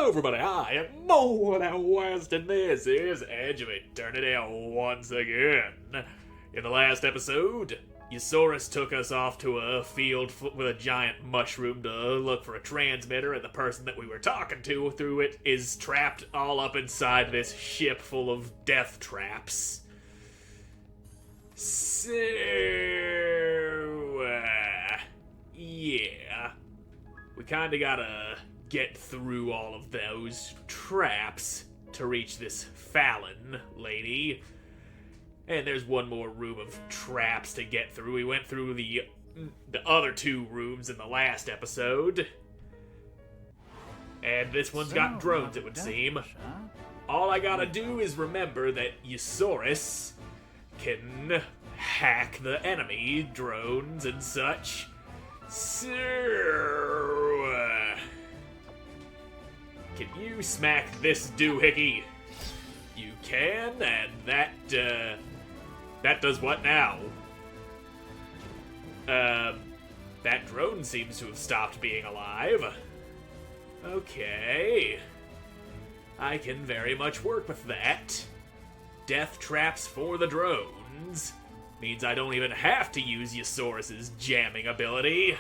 Hello everybody, I am Moldy West, and this is Edge of Eternity once again. In the last episode, Eusaurus took us off to a field with a giant mushroom to look for a transmitter, and the person that we were talking to through it is trapped all up inside this ship full of death traps. So, yeah. We kinda gotta get through all of those traps to reach this Fallon lady. And there's one more room of traps to get through. We went through the other two rooms in the last episode. And this one's got drones, it would seem. All I gotta do is remember that Eusaurus can hack the enemy drones and such. So, can you smack this doohickey? You can, and that does what now? That drone seems to have stopped being alive. Okay. I can very much work with that. Death traps for the drones means I don't even have to use Eusaurus's jamming ability.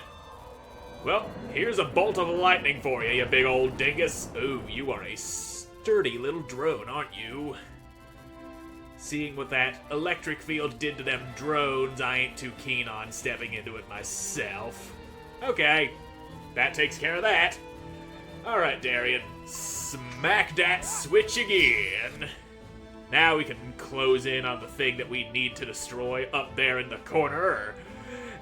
Well, here's a bolt of lightning for you, you big old dingus. Ooh, you are a sturdy little drone, aren't you? Seeing what that electric field did to them drones, I ain't too keen on stepping into it myself. Okay, that takes care of that. Alright, Darian, smack that switch again. Now we can close in on the thing that we need to destroy up there in the corner.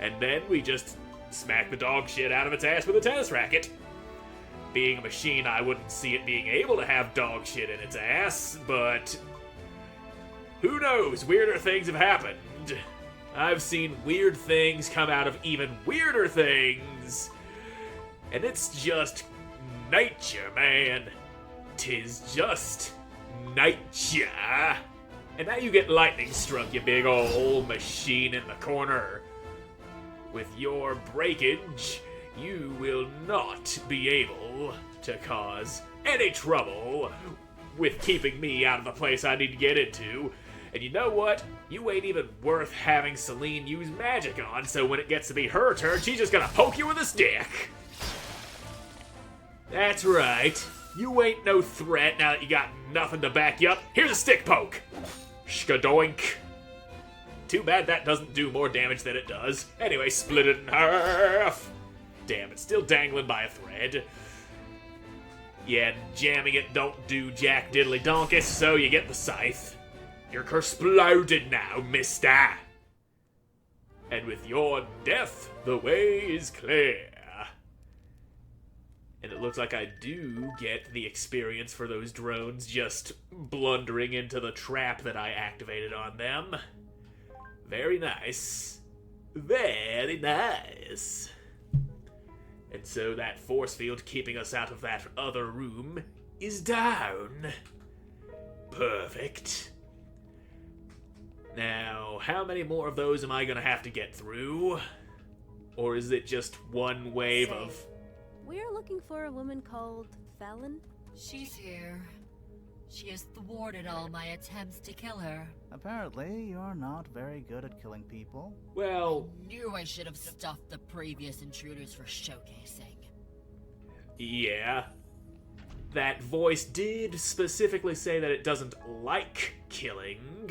And then we just smack the dog shit out of its ass with a tennis racket. Being a machine, I wouldn't see it being able to have dog shit in its ass, but who knows? Weirder things have happened. I've seen weird things come out of even weirder things. And it's just nature, man. 'Tis just nature. And now you get lightning struck, you big old machine in the corner. With your breakage, you will not be able to cause any trouble with keeping me out of the place I need to get into. And you know what? You ain't even worth having Celine use magic on, so when it gets to be her turn, she's just gonna poke you with a stick. That's right. You ain't no threat now that you got nothing to back you up. Here's a stick poke. Shkadoink. Too bad that doesn't do more damage than it does. Anyway, split it in half. Damn, it's still dangling by a thread. Yeah, jamming it don't do jack diddly donkus, so you get the scythe. You're exploded now, mister. And with your death, the way is clear. And it looks like I do get the experience for those drones just blundering into the trap that I activated on them. Very nice. Very nice. And so that force field keeping us out of that other room is down. Perfect. Now, how many more of those am I gonna have to get through? Or is it just one wave of... We're looking for a woman called Fallon. She's here. She has thwarted all my attempts to kill her. Apparently, you're not very good at killing people. Well... Knew I should have stuffed the previous intruders for showcasing. Yeah. That voice did specifically say that it doesn't like killing,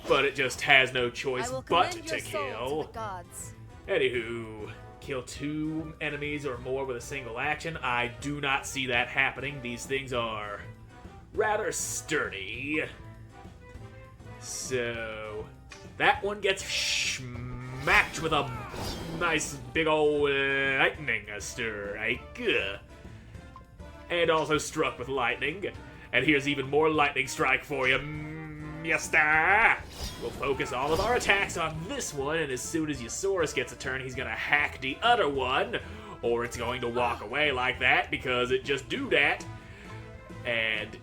but it just has no choice but to kill. To the gods. Anywho, kill 2 enemies or more with a single action. I do not see that happening. These things are rather sturdy. So, that one gets smacked with a nice big old lightning strike. And also struck with lightning. And here's even more lightning strike for you, mister. We'll focus all of our attacks on this one, and as soon as Eusaurus gets a turn, he's gonna hack the other one, or it's going to walk away like that because it just do that. And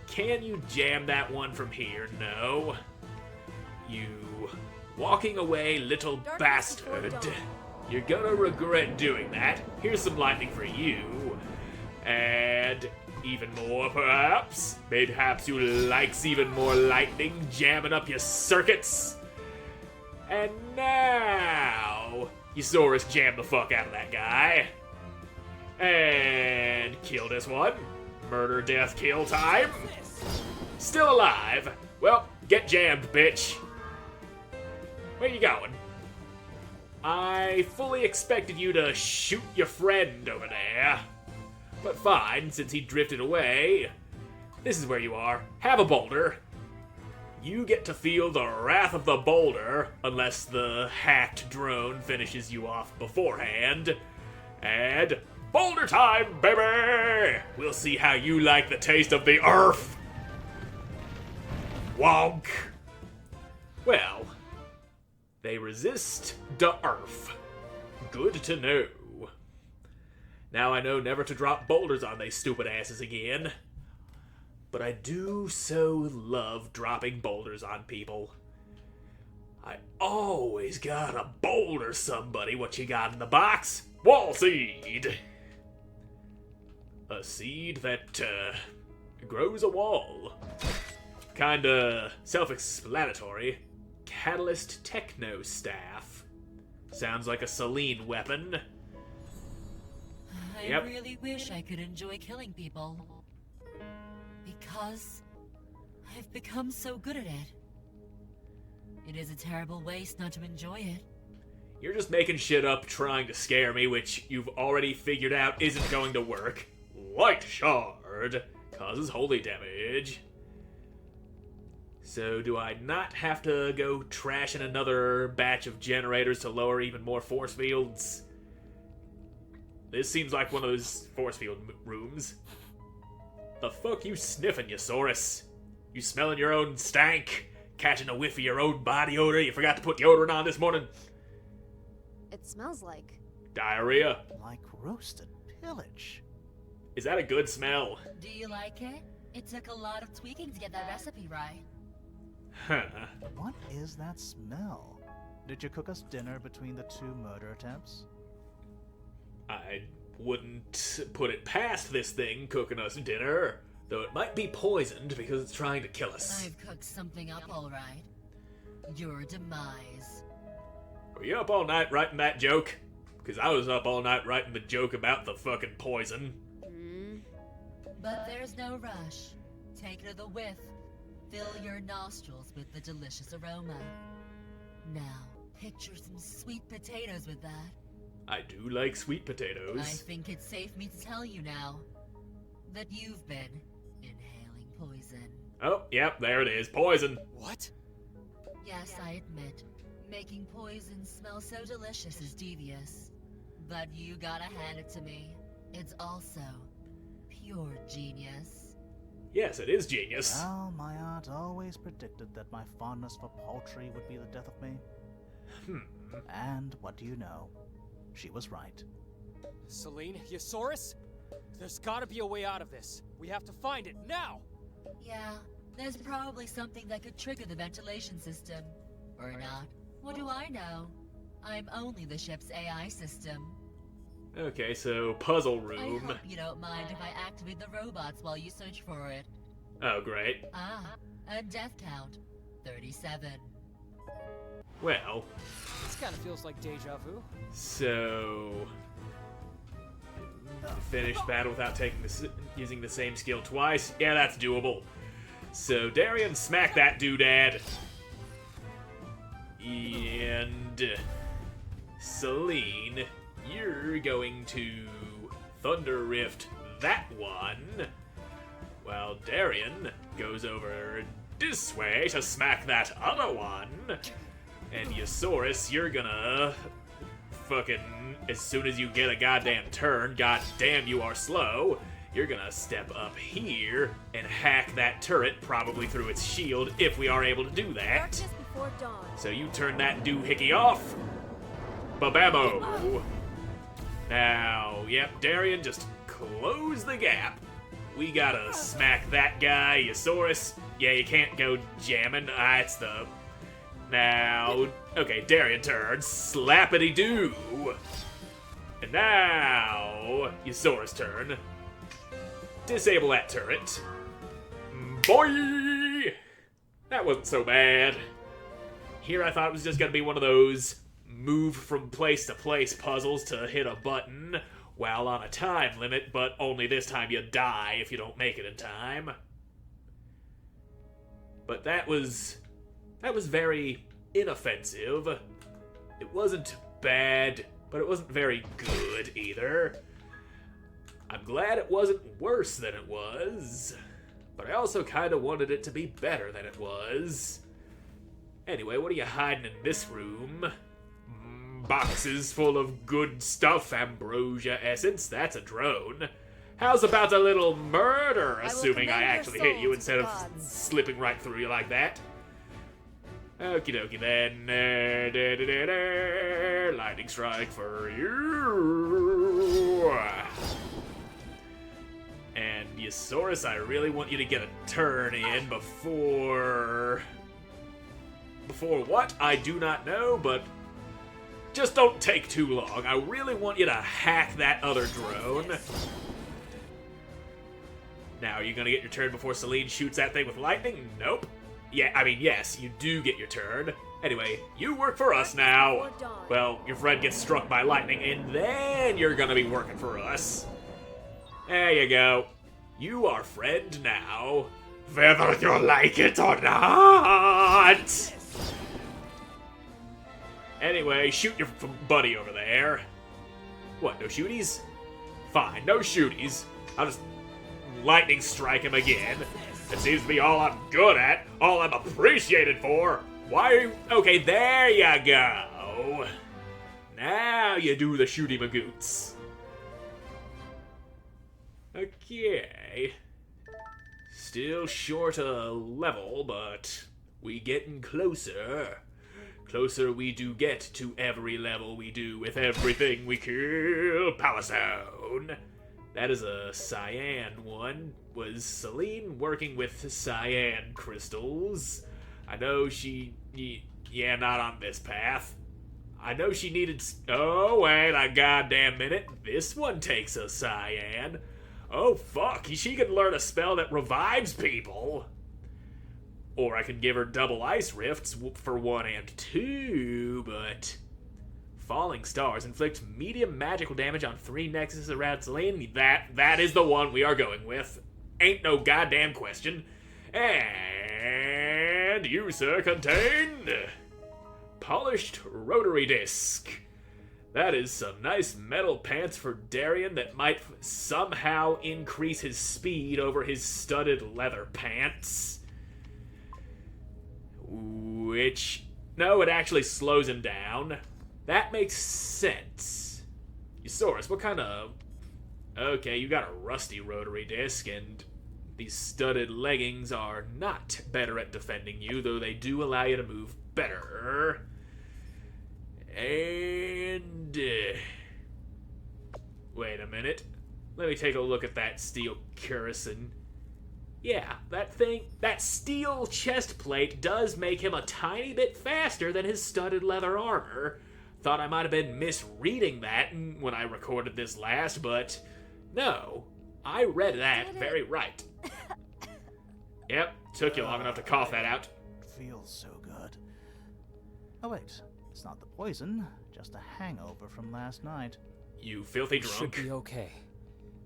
can you jam that one from here? No. You walking away, little bastard. You're gonna regret doing that. Here's some lightning for you. And Even more, perhaps? Mayhaps you likes even more lightning jamming up your circuits? And now, Eusaurus jammed the fuck out of that guy. And kill this one. Murder, death, kill time. Still alive. Well, get jammed, bitch. Where you going? I fully expected you to shoot your friend over there. But fine, since he drifted away. This is where you are. Have a boulder. You get to feel the wrath of the boulder, unless the hacked drone finishes you off beforehand. And boulder time, baby! We'll see how you like the taste of the earth. Wonk. Well, they resist the earth. Good to know. Now I know never to drop boulders on they stupid asses again. But I do so love dropping boulders on people. I always gotta boulder somebody. What you got in the box? Wall seed. A seed that grows a wall. Kinda self-explanatory. Catalyst Techno Staff. Sounds like a Selene weapon. I really wish I could enjoy killing people. Because I've become so good at it. It is a terrible waste not to enjoy it. You're just making shit up trying to scare me, which you've already figured out isn't going to work. Light Shard causes holy damage. So do I not have to go trash in another batch of generators to lower even more force fields? This seems like one of those force field rooms. The fuck you sniffing, Eusaurus? You smelling your own stank? Catching a whiff of your own body odor you forgot to put deodorant on this morning? It smells like. Diarrhea. Like roasted pillage. Is that a good smell? Do you like it? It took a lot of tweaking to get that recipe right. Huh. What is that smell? Did you cook us dinner between the two murder attempts? I wouldn't put it past this thing cooking us dinner, though it might be poisoned because it's trying to kill us. I've cooked something up all right. Your demise. Were you up all night writing that joke? Because I was up all night writing the joke about the fucking poison. But there's no rush. Take another whiff. Fill your nostrils with the delicious aroma. Now, picture some sweet potatoes with that. I do like sweet potatoes. I think it's safe me to tell you now that you've been inhaling poison. Oh, yep, there it is. Poison. What? Yes, I admit, making poison smell so delicious is devious. But you gotta hand it to me. It's also pure genius. Yes, it is genius. Well, my aunt always predicted that my fondness for poultry would be the death of me. And what do you know? She was right. Selene, Eusaurus? There's gotta be a way out of this. We have to find it now! Yeah, there's probably something that could trigger the ventilation system. Or not. What do I know? I'm only the ship's AI system. Okay, so puzzle I room. hope you don't mind if I activate the robots while you search for it. Oh, great. A death count. 37. Well, This kinda feels like deja vu. so finish battle without using the same skill twice. Yeah, that's doable. So Darian, smack that doodad. And Selene, you're going to Thunder Rift that one, while Darian goes over this way to smack that other one. And Eusaurus, you're gonna fucking, as soon as you get a goddamn turn, goddamn you are slow, you're gonna step up here and hack that turret, probably through its shield, if we are able to do that. Darkness before dawn. So you turn that doohickey off. Babamo. Now, yep, Darian, just close the gap. We gotta smack that guy, Eusaurus. Yeah, you can't go jamming. It's the... Now, okay, Darian turns. Slappity-doo. And now, Eusaurus' turn. disable that turret. Boy! That wasn't so bad. Here I thought it was just gonna be one of those move from place to place puzzles to hit a button while on a time limit, but only this time you die if you don't make it in time. But that was very inoffensive. It wasn't bad, but it wasn't very good either. I'm glad it wasn't worse than it was, but I also kind of wanted it to be better than it was. Anyway, what are you hiding in this room? Boxes full of good stuff, ambrosia essence. That's a drone. How's about a little murder, assuming I actually hit you instead of slipping right through you like that? Okie dokie then. Lightning strike for you. And Yosaurus, I really want you to get a turn in before what? I do not know, but just don't take too long. I really want you to hack that other drone. Now, are you gonna get your turn before Celine shoots that thing with lightning? Nope. Yeah, I mean, yes, you do get your turn. Anyway, you work for us now. Well, your friend gets struck by lightning, and then you're gonna be working for us. There you go. You are friend now. Whether you like it or not. Anyway, shoot your buddy over there. What, no shooties? Fine, no shooties. I'll just lightning strike him again. It seems to be all I'm good at, all I'm appreciated for. Why are you... Okay, there you go. Now you do the shooty magoots. Okay. Still short a level, but we getting closer. Closer we do get to every level we do with everything we kill. Power Stone. That is a cyan one. Was Celine working with cyan crystals? I know she... Yeah, not on this path. I know she needed... Oh, wait a goddamn minute. This one takes a cyan. Oh, fuck. She can learn a spell that revives people. Or I could give her double ice rifts for 1 and 2, but... Falling stars inflict medium magical damage on 3 nexuses around Celine. That is the one we are going with. Ain't no goddamn question. And you, sir, contain... Polished rotary disc. That is some nice metal pants for Darien that might somehow increase his speed over his studded leather pants. Which... No, it actually slows him down. That makes sense. Yosaurus, what kind of... Okay, you got a rusty rotary disc, and these studded leggings are not better at defending you, though they do allow you to move better. And... wait a minute. Let me take a look at that steel curison. Yeah, that steel chest plate does make him a tiny bit faster than his studded leather armor. Thought I might have been misreading that when I recorded this last, but no. I read that very right. Yep, took you long enough to cough that out. Feels so good. Oh wait, it's not the poison, just a hangover from last night. You filthy drunk. Should be okay.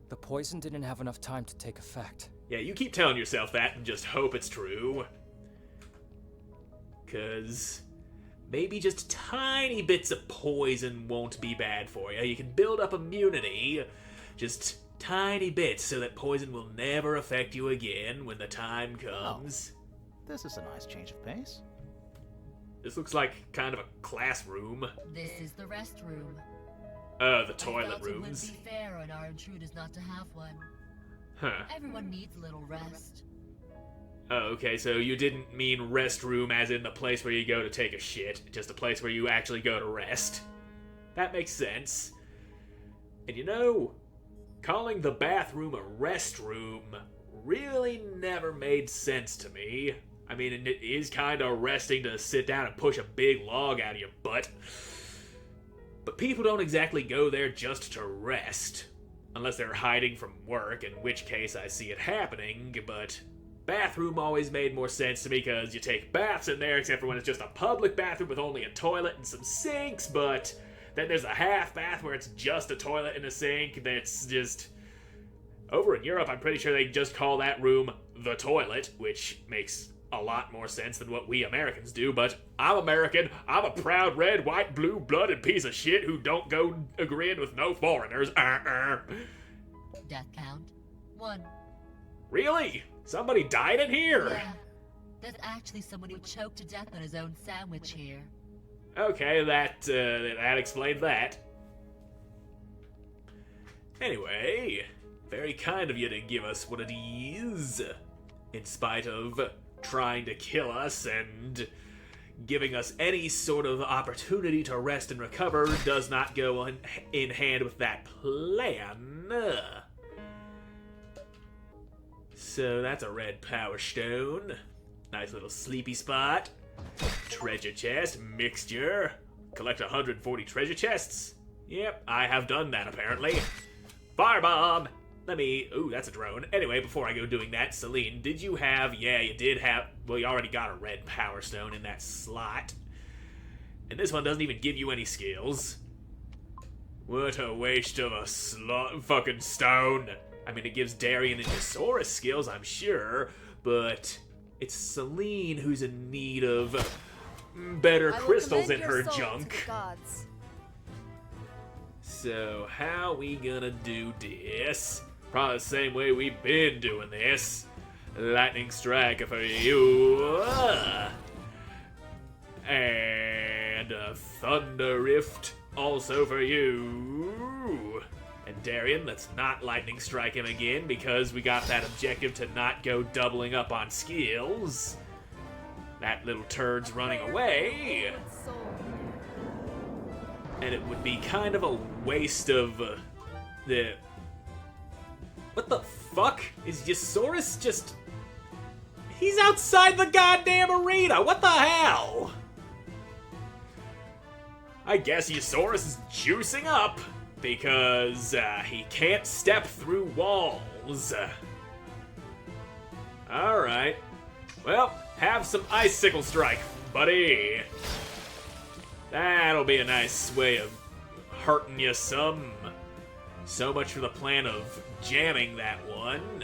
The poison didn't have enough time to take effect. Yeah, you keep telling yourself that and just hope it's true. 'Cause maybe just tiny bits of poison won't be bad for you. You can build up immunity, just tiny bits, so that poison will never affect you again when the time comes. Oh, this is a nice change of pace. This looks like kind of a classroom. This is the restroom. The toilet I felt rooms. It would be fair on our intruders not to have one. Huh. Everyone needs a little rest. Oh, okay, so you didn't mean restroom as in the place where you go to take a shit, just a place where you actually go to rest. That makes sense. And you know, calling the bathroom a restroom really never made sense to me. I mean, it is kind of resting to sit down and push a big log out of your butt. But people don't exactly go there just to rest. Unless they're hiding from work, in which case I see it happening, but bathroom always made more sense to me because you take baths in there, except for when it's just a public bathroom with only a toilet and some sinks, but then there's a half bath where it's just a toilet and a sink that's just... Over in Europe, I'm pretty sure they just call that room the toilet, which makes a lot more sense than what we Americans do, but I'm American. I'm a proud red, white, blue-blooded piece of shit who don't go agreeing with no foreigners. Death count 1. Really? Somebody died in here? Yeah. There's actually someone who choked to death on his own sandwich here. Okay, that explains that. Anyway, very kind of you to give us one of these. In spite of trying to kill us and giving us any sort of opportunity to rest and recover does not go in hand with that plan. So that's a red power stone. Nice little sleepy spot. Treasure chest, mixture. Collect 140 treasure chests. Yep, I have done that apparently. Firebomb! Ooh, that's a drone. Anyway, before I go doing that, Celine, did you have... Yeah, you did have... Well, you already got a red power stone in that slot. And this one doesn't even give you any skills. What a waste of a fucking stone. I mean, it gives Darian and Ysaurus skills, I'm sure, but it's Celine who's in need of better crystals in her junk. So, how we gonna do this? Probably the same way we've been doing this. Lightning strike for you. And a thunder rift also for you. And Darian, let's not lightning strike him again because we got that objective to not go doubling up on skills. That little turd's running away. And it would be kind of a waste of the... What the fuck? Is Ysaurus just... He's outside the goddamn arena! What the hell? I guess Ysaurus is juicing up because he can't step through walls. Alright. Well, have some icicle strike, buddy. That'll be a nice way of hurting you some. So much for the plan of jamming that one.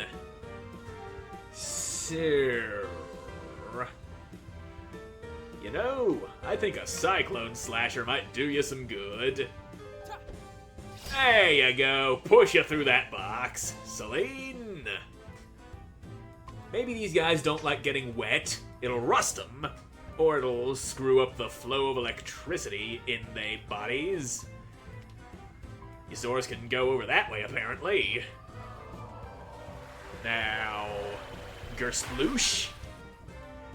So... You know, I think a Cyclone Slasher might do you some good. There you go. Push you through that box. Celine. Maybe these guys don't like getting wet. It'll rust them. Or it'll screw up the flow of electricity in their bodies. Ysaurus can go over that way, apparently. Now... Gersploosh?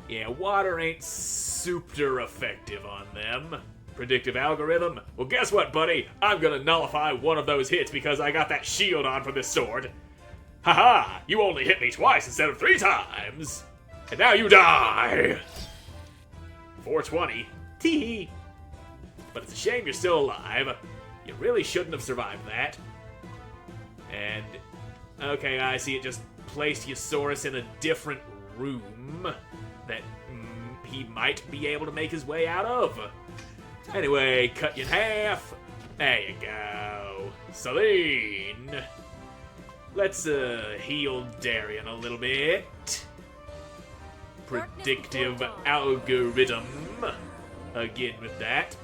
Yeah, water ain't super effective on them. Predictive algorithm? Well, guess what, buddy? I'm gonna nullify one of those hits because I got that shield on from this sword. Haha! You only hit me twice instead of 3 times! And now you die! 420. Tee-hee. But it's a shame you're still alive. You really shouldn't have survived that. And... Okay, I see it just placed Ysaurus in a different room that he might be able to make his way out of. Anyway, cut you in half. There you go. Celine. Let's heal Darian a little bit. Predictive algorithm. Again with that.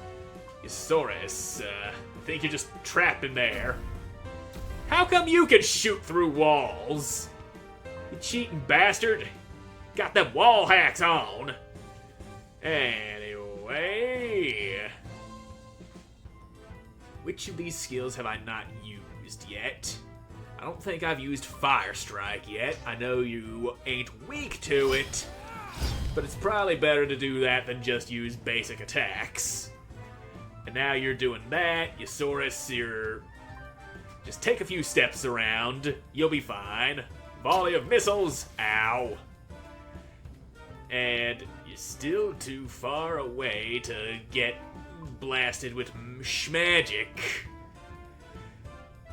Ysaurus, I think you're just trapped in there. How come you can shoot through walls? You cheating bastard. Got them wall hacks on. Anyway. Which of these skills have I not used yet? I don't think I've used Fire Strike yet. I know you ain't weak to it, but it's probably better to do that than just use basic attacks. And now you're doing that. Ysaurus, you're... Just take a few steps around. You'll be fine. Volley of missiles. Ow. And you're still too far away to get blasted with schmagic.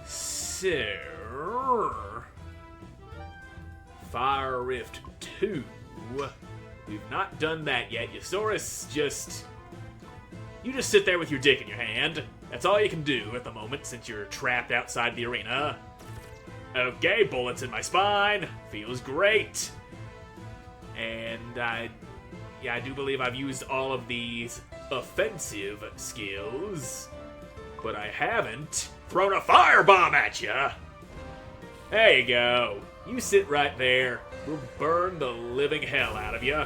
So... So... Fire Rift 2. We've not done that yet. Yosaurus, you just sit there with your dick in your hand. That's all you can do at the moment since you're trapped outside the arena. Okay, bullets in my spine. Feels great. And I do believe I've used all of these offensive skills. But I haven't thrown a firebomb at you. There you go. You sit right there. We'll burn the living hell out of you.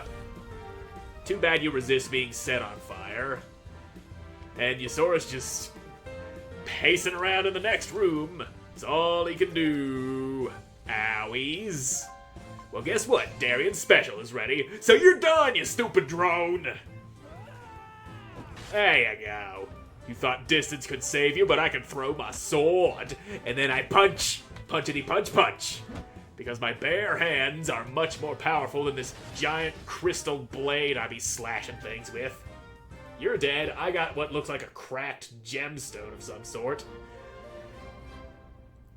Too bad you resist being set on fire. And Yosaurus just pacing around in the next room. It's all he can do. Owies. Well, guess what? Darian's special is ready. So you're done, you stupid drone. There you go. You thought distance could save you, but I can throw my sword. And then I punch. Punchity punch punch. Because my bare hands are much more powerful than this giant crystal blade I be slashing things with. You're dead. I got what looks like a cracked gemstone of some sort.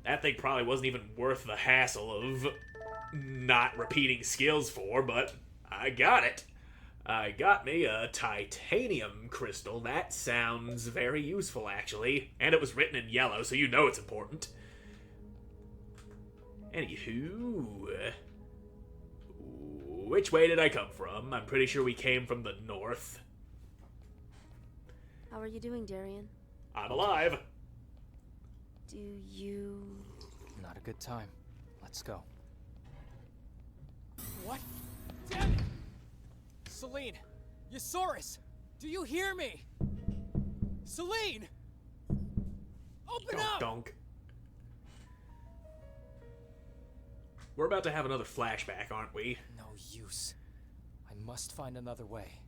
That thing probably wasn't even worth the hassle of not repeating skills for, but I got it. I got me a titanium crystal. That sounds very useful, actually. And it was written in yellow, so you know it's important. Anywho, which way did I come from? I'm pretty sure we came from the north. How are you doing, Darian? I'm alive. Do you... Not a good time. Let's go. What? Damn it! Celine! Yosaurus! Do you hear me? Celine! Open up! Donk. We're about to have another flashback, aren't we? No use. I must find another way.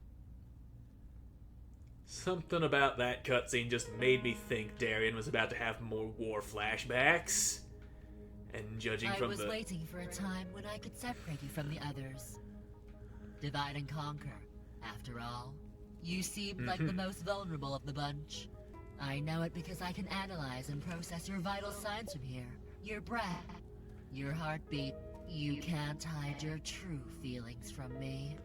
Something about that cutscene just made me think Darian was about to have more war flashbacks. And judging I from was waiting for a time when I could separate you from the others. Divide and conquer. After all, you seemed like the most vulnerable of the bunch. I know it because I can analyze and process your vital signs from here. Your breath, your heartbeat. You can't hide your true feelings from me.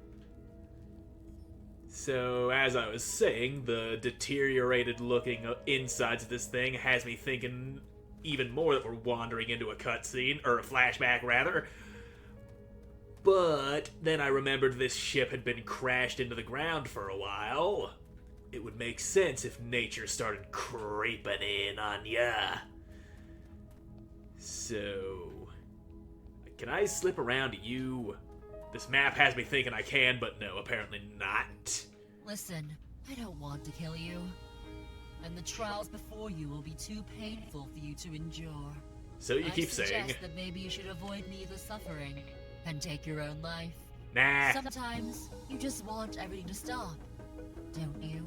So, as I was saying, the deteriorated looking insides of this thing has me thinking even more that we're wandering into a cutscene, or a flashback rather. But then I remembered this ship had been crashed into the ground for a while. It would make sense if nature started creeping in on ya. So, can I slip around you? This map has me thinking I can, but no, apparently not. Listen, I don't want to kill you. And the trials before you will be too painful for you to endure. So you keep I saying. suggest that maybe you should avoid neither suffering and take your own life. Nah. Sometimes you just want everything to stop, don't you?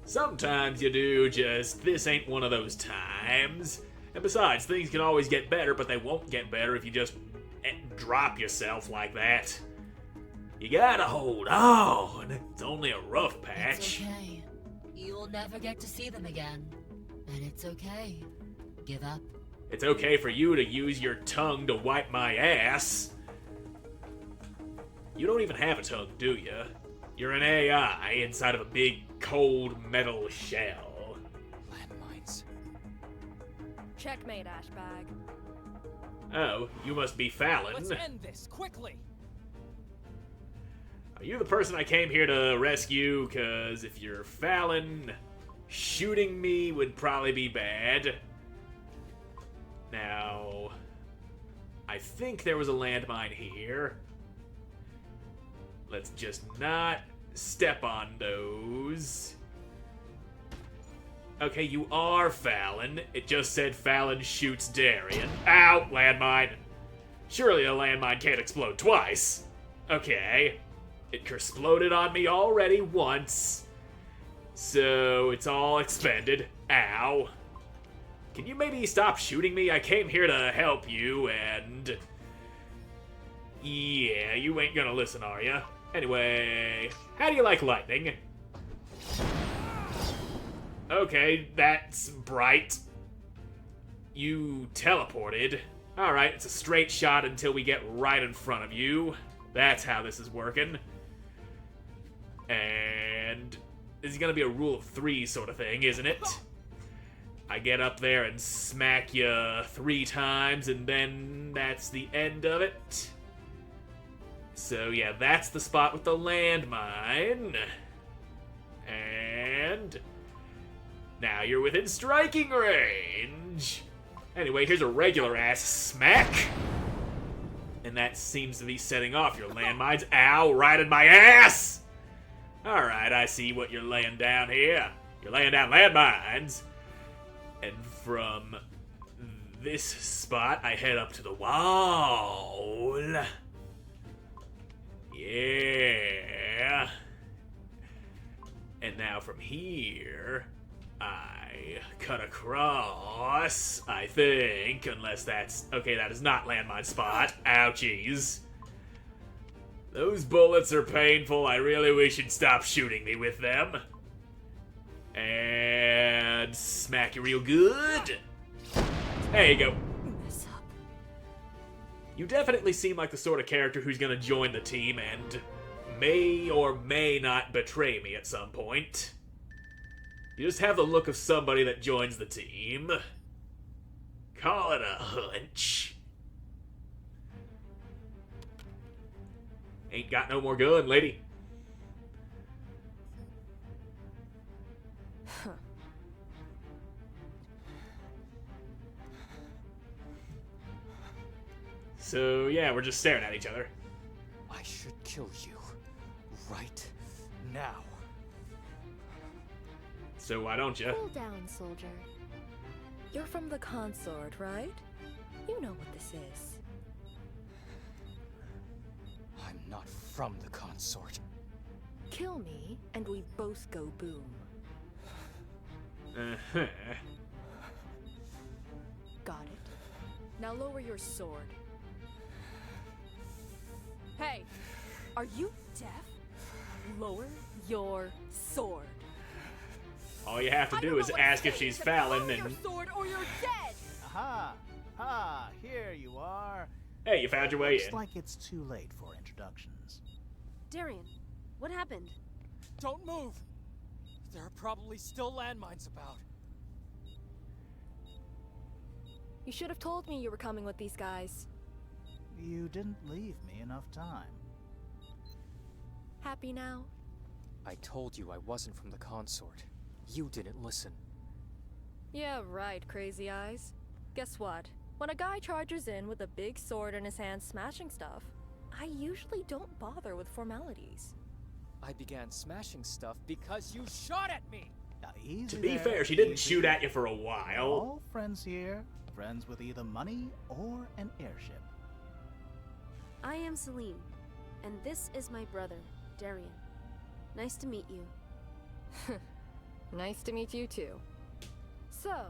Sometimes you do, just this ain't one of those times. And besides, things can always get better, but they won't get better if you just drop yourself like that. You gotta hold on. It's only a rough patch. It's okay. You'll never get to see them again. And it's okay. Give up. It's okay for you to use your tongue to wipe my ass. You don't even have a tongue, do you? You're an AI inside of a big, cold metal shell. Landmines. Checkmate, Ashbag. Oh, you must be Fallon. Let's end this, quickly! Are you the person I came here to rescue? Because if you're Fallon, shooting me would probably be bad. Now, I think there was a landmine here. Let's just not step on those. Okay, you are Fallon. It just said Fallon shoots Darian. Ow, landmine. Surely a landmine can't explode twice. Okay. It exploded on me already once. So it's all expended. Ow. Can you maybe stop shooting me? I came here to help you, and... yeah, you ain't gonna listen, are ya? Anyway, how do you like lightning? Okay, that's bright. you teleported. Alright, it's a straight shot until we get right in front of you. That's how this is working. And this is gonna be a rule of 3 sort of thing, isn't it? I get up there and smack you 3 times, and then that's the end of it. So yeah, that's the spot with the landmine. And now you're within striking range. Anyway, here's a regular ass smack. And that seems to be setting off your landmines. Ow, right in my ass! Alright, I see what you're laying down here. You're laying down landmines. And from this spot, I head up to the wall. Yeah. And now from here, I cut across, I think, unless that's... Okay, that is not landmine spot. Ouchies. Those bullets are painful. I really wish you'd stop shooting me with them. And smack you real good. There you go. Mess up. You definitely seem like the sort of character who's gonna join the team and may or may not betray me at some point. You just have the look of somebody that joins the team. Call it a hunch. Ain't got no more gun, lady. So, yeah, we're just staring at each other. I should kill you right now. So why don't you? Cool down, soldier. You're from the consort, right? You know what this is. I'm not from the consort. Kill me, and we both go boom. Uh-huh. Got it. Now lower your sword. Hey, are you deaf? Lower your sword. All you have to do is ask if she's Fallon Lower your and... sword or you're dead! Aha! Ah, here you are. Hey, you found your way Looks in. like it's too late for introductions. Darian, what happened? Don't move! There are probably still landmines about. You should have told me you were coming with these guys. You didn't leave me enough time. Happy now? I told you I wasn't from the consort. You didn't listen. Yeah, right, crazy eyes. Guess what? When a guy charges in with a big sword in his hand smashing stuff, I usually don't bother with formalities. I began smashing stuff because you shot at me! Now, easy To be there, fair, she didn't easy. shoot at you for a We're while. all friends here. Friends with either money or an airship. I am Celine, and this is my brother, Darian. Nice to meet you. Nice to meet you too. So,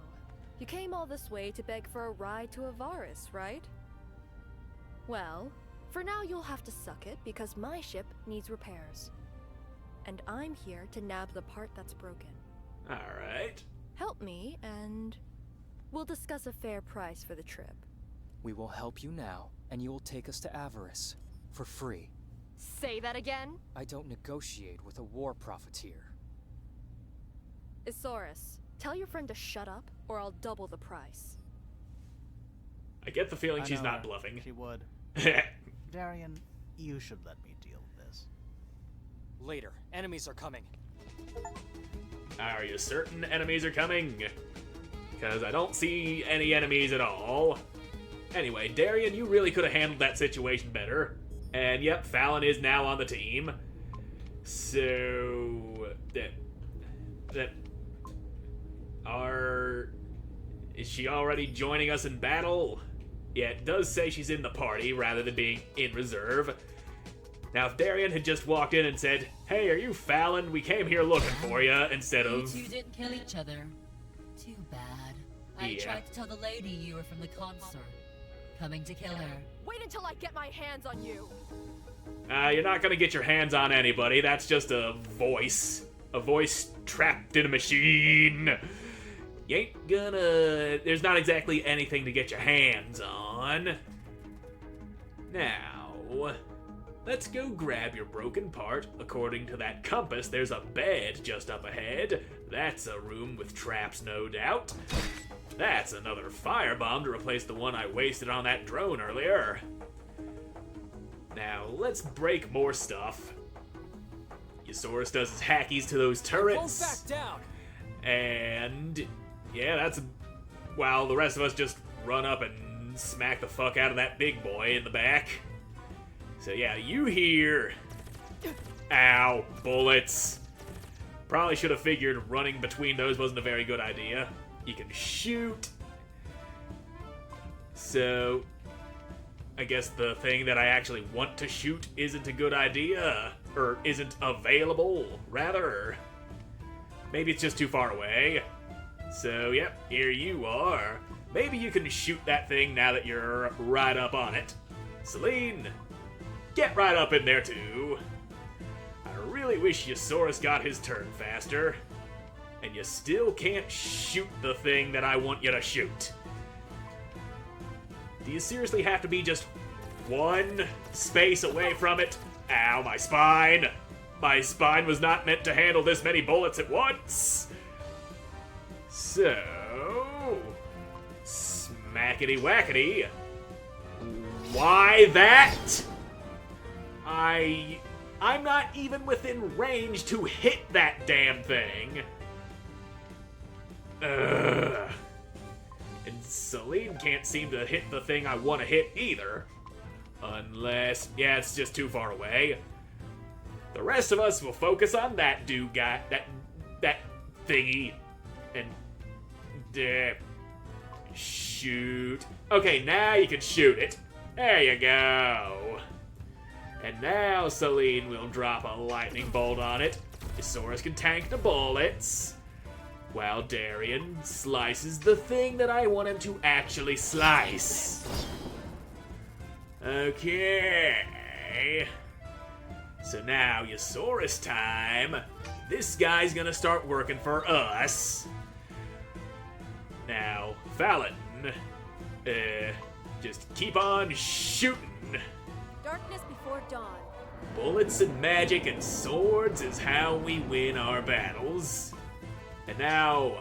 you came all this way to beg for a ride to Avaris, right? Well, for now you'll have to suck it because my ship needs repairs. And I'm here to nab the part that's broken. Alright. Help me, and we'll discuss a fair price for the trip. We will help you now, and you will take us to Avaris. For free. Say that again? I don't negotiate with a war profiteer. Isaurus, tell your friend to shut up, or I'll double the price. I get the feeling I she's know not her. bluffing. She would. Darian, you should let me deal with this. Later, enemies are coming. Are you certain enemies are coming? Because I don't see any enemies at all. Anyway, Darian, you really could have handled that situation better. And yep, Fallon is now on the team. So... Is she already joining us in battle? Yeah, it does say she's in the party rather than being in reserve. Now, if Darian had just walked in and said, "Hey, are you Fallon? We came here looking for you," instead You of... two didn't kill each other. Too bad. I Yeah. tried to tell the lady you were from the consort. Coming to kill her. Wait until I get my hands on you! You're not gonna get your hands on anybody. That's just a voice. A voice trapped in a machine. you ain't gonna... There's not exactly anything to get your hands on. Now, let's go grab your broken part. According to that compass, there's a bed just up ahead. That's a room with traps, no doubt. That's another firebomb to replace the one I wasted on that drone earlier. Now, let's break more stuff. Eusaurus does his hackies to those turrets. Back down. And yeah, that's while the rest of us just run up and smack the fuck out of that big boy in the back. So yeah, you hear... Ow, bullets. Probably should have figured running between those wasn't a very good idea. You can shoot. So, I guess the thing that I actually want to shoot isn't a good idea. Or isn't available, rather. Maybe it's just too far away. So, yep, here you are. Maybe you can shoot that thing now that you're right up on it. Celine, get right up in there too. I really wish Eusaurus got his turn faster. And you still can't shoot the thing that I want you to shoot. Do you seriously have to be just one space away from it? Ow, my spine! My spine was not meant to handle this many bullets at once! So... Smackety-wackety. Why that? I'm not even within range to hit that damn thing. Ugh. And Celine can't seem to hit the thing I want to hit either. Unless, yeah, it's just too far away. The rest of us will focus on that dude guy, that thingy, and shoot. Okay, now you can shoot it. There you go. And now Celine will drop a lightning bolt on it. Eusaurus can tank the bullets, while Darien slices the thing that I want him to actually slice. Okay. So now, Eusaurus time. This guy's gonna start working for us. Now, Fallon, just keep on shooting. Darkness before dawn. Bullets and magic and swords is how we win our battles. And now,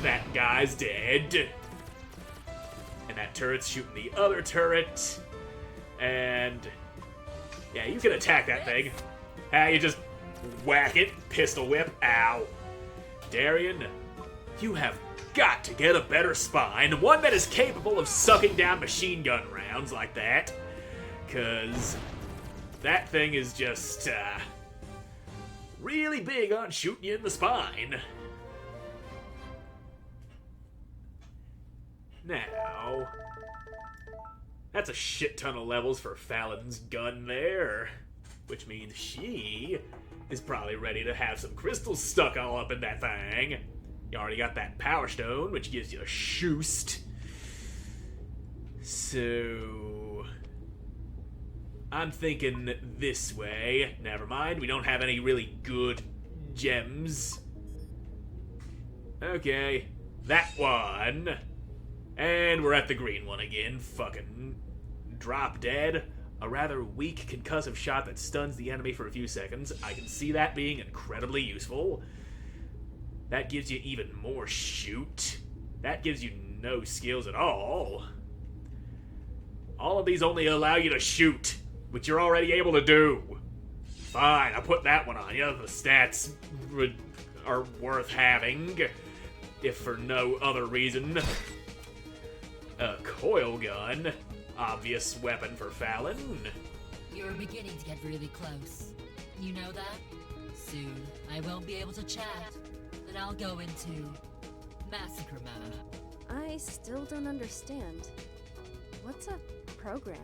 that guy's dead. And that turret's shooting the other turret. And yeah, you can attack that thing. You just whack it, pistol whip, ow. Darien, you have got to get a better spine, one that is capable of sucking down machine gun rounds like that. 'Cause that thing is just, really big on shooting you in the spine. Now, that's a shit ton of levels for Fallon's gun there, which means she is probably ready to have some crystals stuck all up in that thing. You already got that power stone, which gives you a shoost. So, I'm thinking this way. Never mind, we don't have any really good gems. Okay, that one. And we're at the green one again. Fucking drop dead. A rather weak concussive shot that stuns the enemy for a few seconds. I can see that being incredibly useful. That gives you even more shoot. That gives you no skills at all. All of these only allow you to shoot, which you're already able to do. Fine, I'll put that one on you. The stats are worth having, if for no other reason. A coil gun. Obvious weapon for Fallon. You're beginning to get really close. You know that? Soon, I won't be able to chat, and I'll go into massacre mode. I still don't understand. What's a program?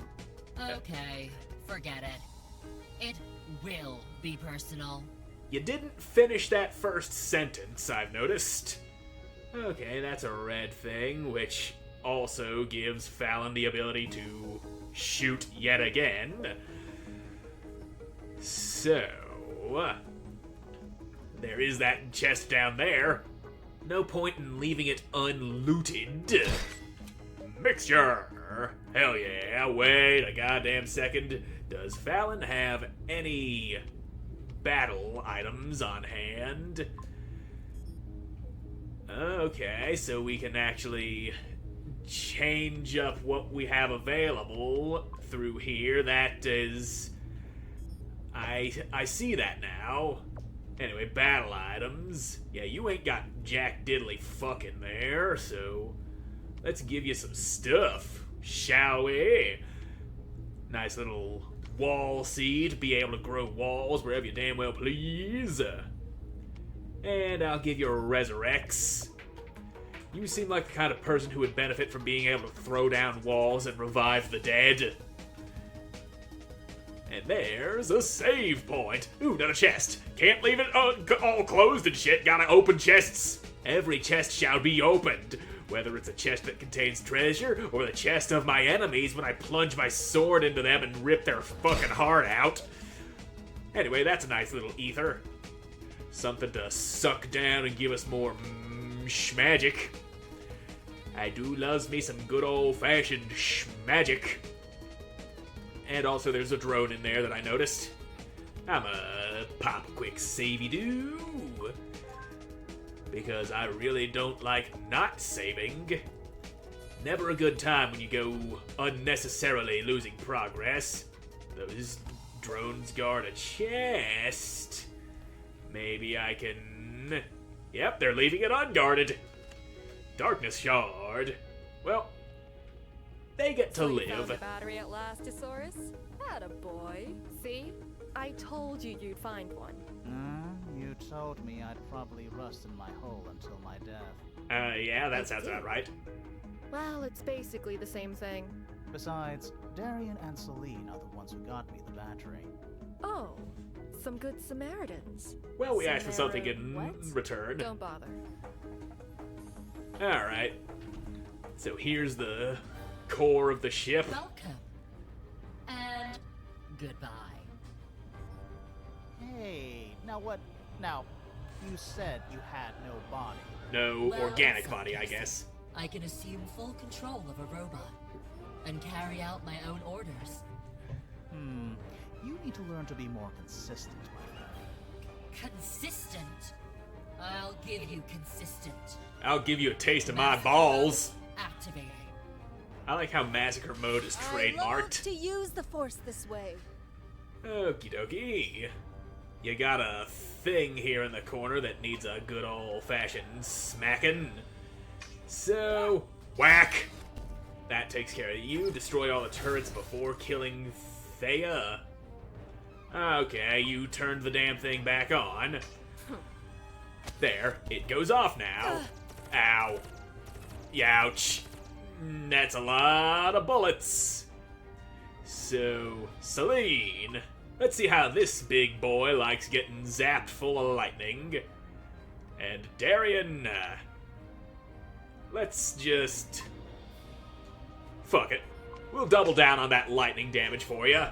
Okay, forget it. It will be personal. You didn't finish that first sentence, I've noticed. Okay, that's a red thing, which also gives Fallon the ability to shoot yet again. So, there is that chest down there. No point in leaving it unlooted. Mixture! Hell yeah, wait a goddamn second. Does Fallon have any battle items on hand? Okay, so we can actually change up what we have available through here. That is... I see that now. Anyway, battle items. Yeah, you ain't got jack diddly fucking there, so let's give you some stuff, shall we? Nice little wall seed, be able to grow walls wherever you damn well please. And I'll give you a Resurrects. You seem like the kind of person who would benefit from being able to throw down walls and revive the dead. And there's a save point. Ooh, not a chest. Can't leave it all closed and shit. Gotta open chests. Every chest shall be opened. Whether it's a chest that contains treasure, or the chest of my enemies when I plunge my sword into them and rip their fucking heart out. Anyway, that's a nice little ether. Something to suck down and give us more schmagic. I do loves me some good old-fashioned schmagic. And also there's a drone in there that I noticed. I'ma pop a quick savey-doo. Because I really don't like not saving. Never a good time when you go unnecessarily losing progress. Those drones guard a chest. Maybe I can... Yep, they're leaving it unguarded. Darkness shard. Well, they get to So you live. found the battery at last, Isaurus? Attaboy. See? I told you you'd find one. You told me I'd probably rust in my hole until my death. Yeah, that sounds about right. Well, it's basically the same thing. Besides, Darian and Celine are the ones who got me the battery. Oh, some good Samaritans. Well, we asked for something in What? return. Don't bother. Alright. So here's the core of the ship. Welcome. And goodbye. Hey, now what? Now, you said you had no body. No Well, organic in body, some I cases, guess. I can assume full control of a robot and carry out my own orders. You need to learn to be more consistent, my friend. Consistent. I'll give you consistent. I'll give you a taste of my balls. Activating. I like how Massacre Mode is I love trademarked. to use the Force this way. Okie dokie. You got a thing here in the corner that needs a good old-fashioned smacking. So, whack! That takes care of you. Destroy all the turrets before killing Thea. Okay, you turned the damn thing back on. There, it goes off now. Ow. Youch. That's a lot of bullets. So, Celine, let's see how this big boy likes getting zapped full of lightning. And Darian, let's just... fuck it. We'll double down on that lightning damage for you.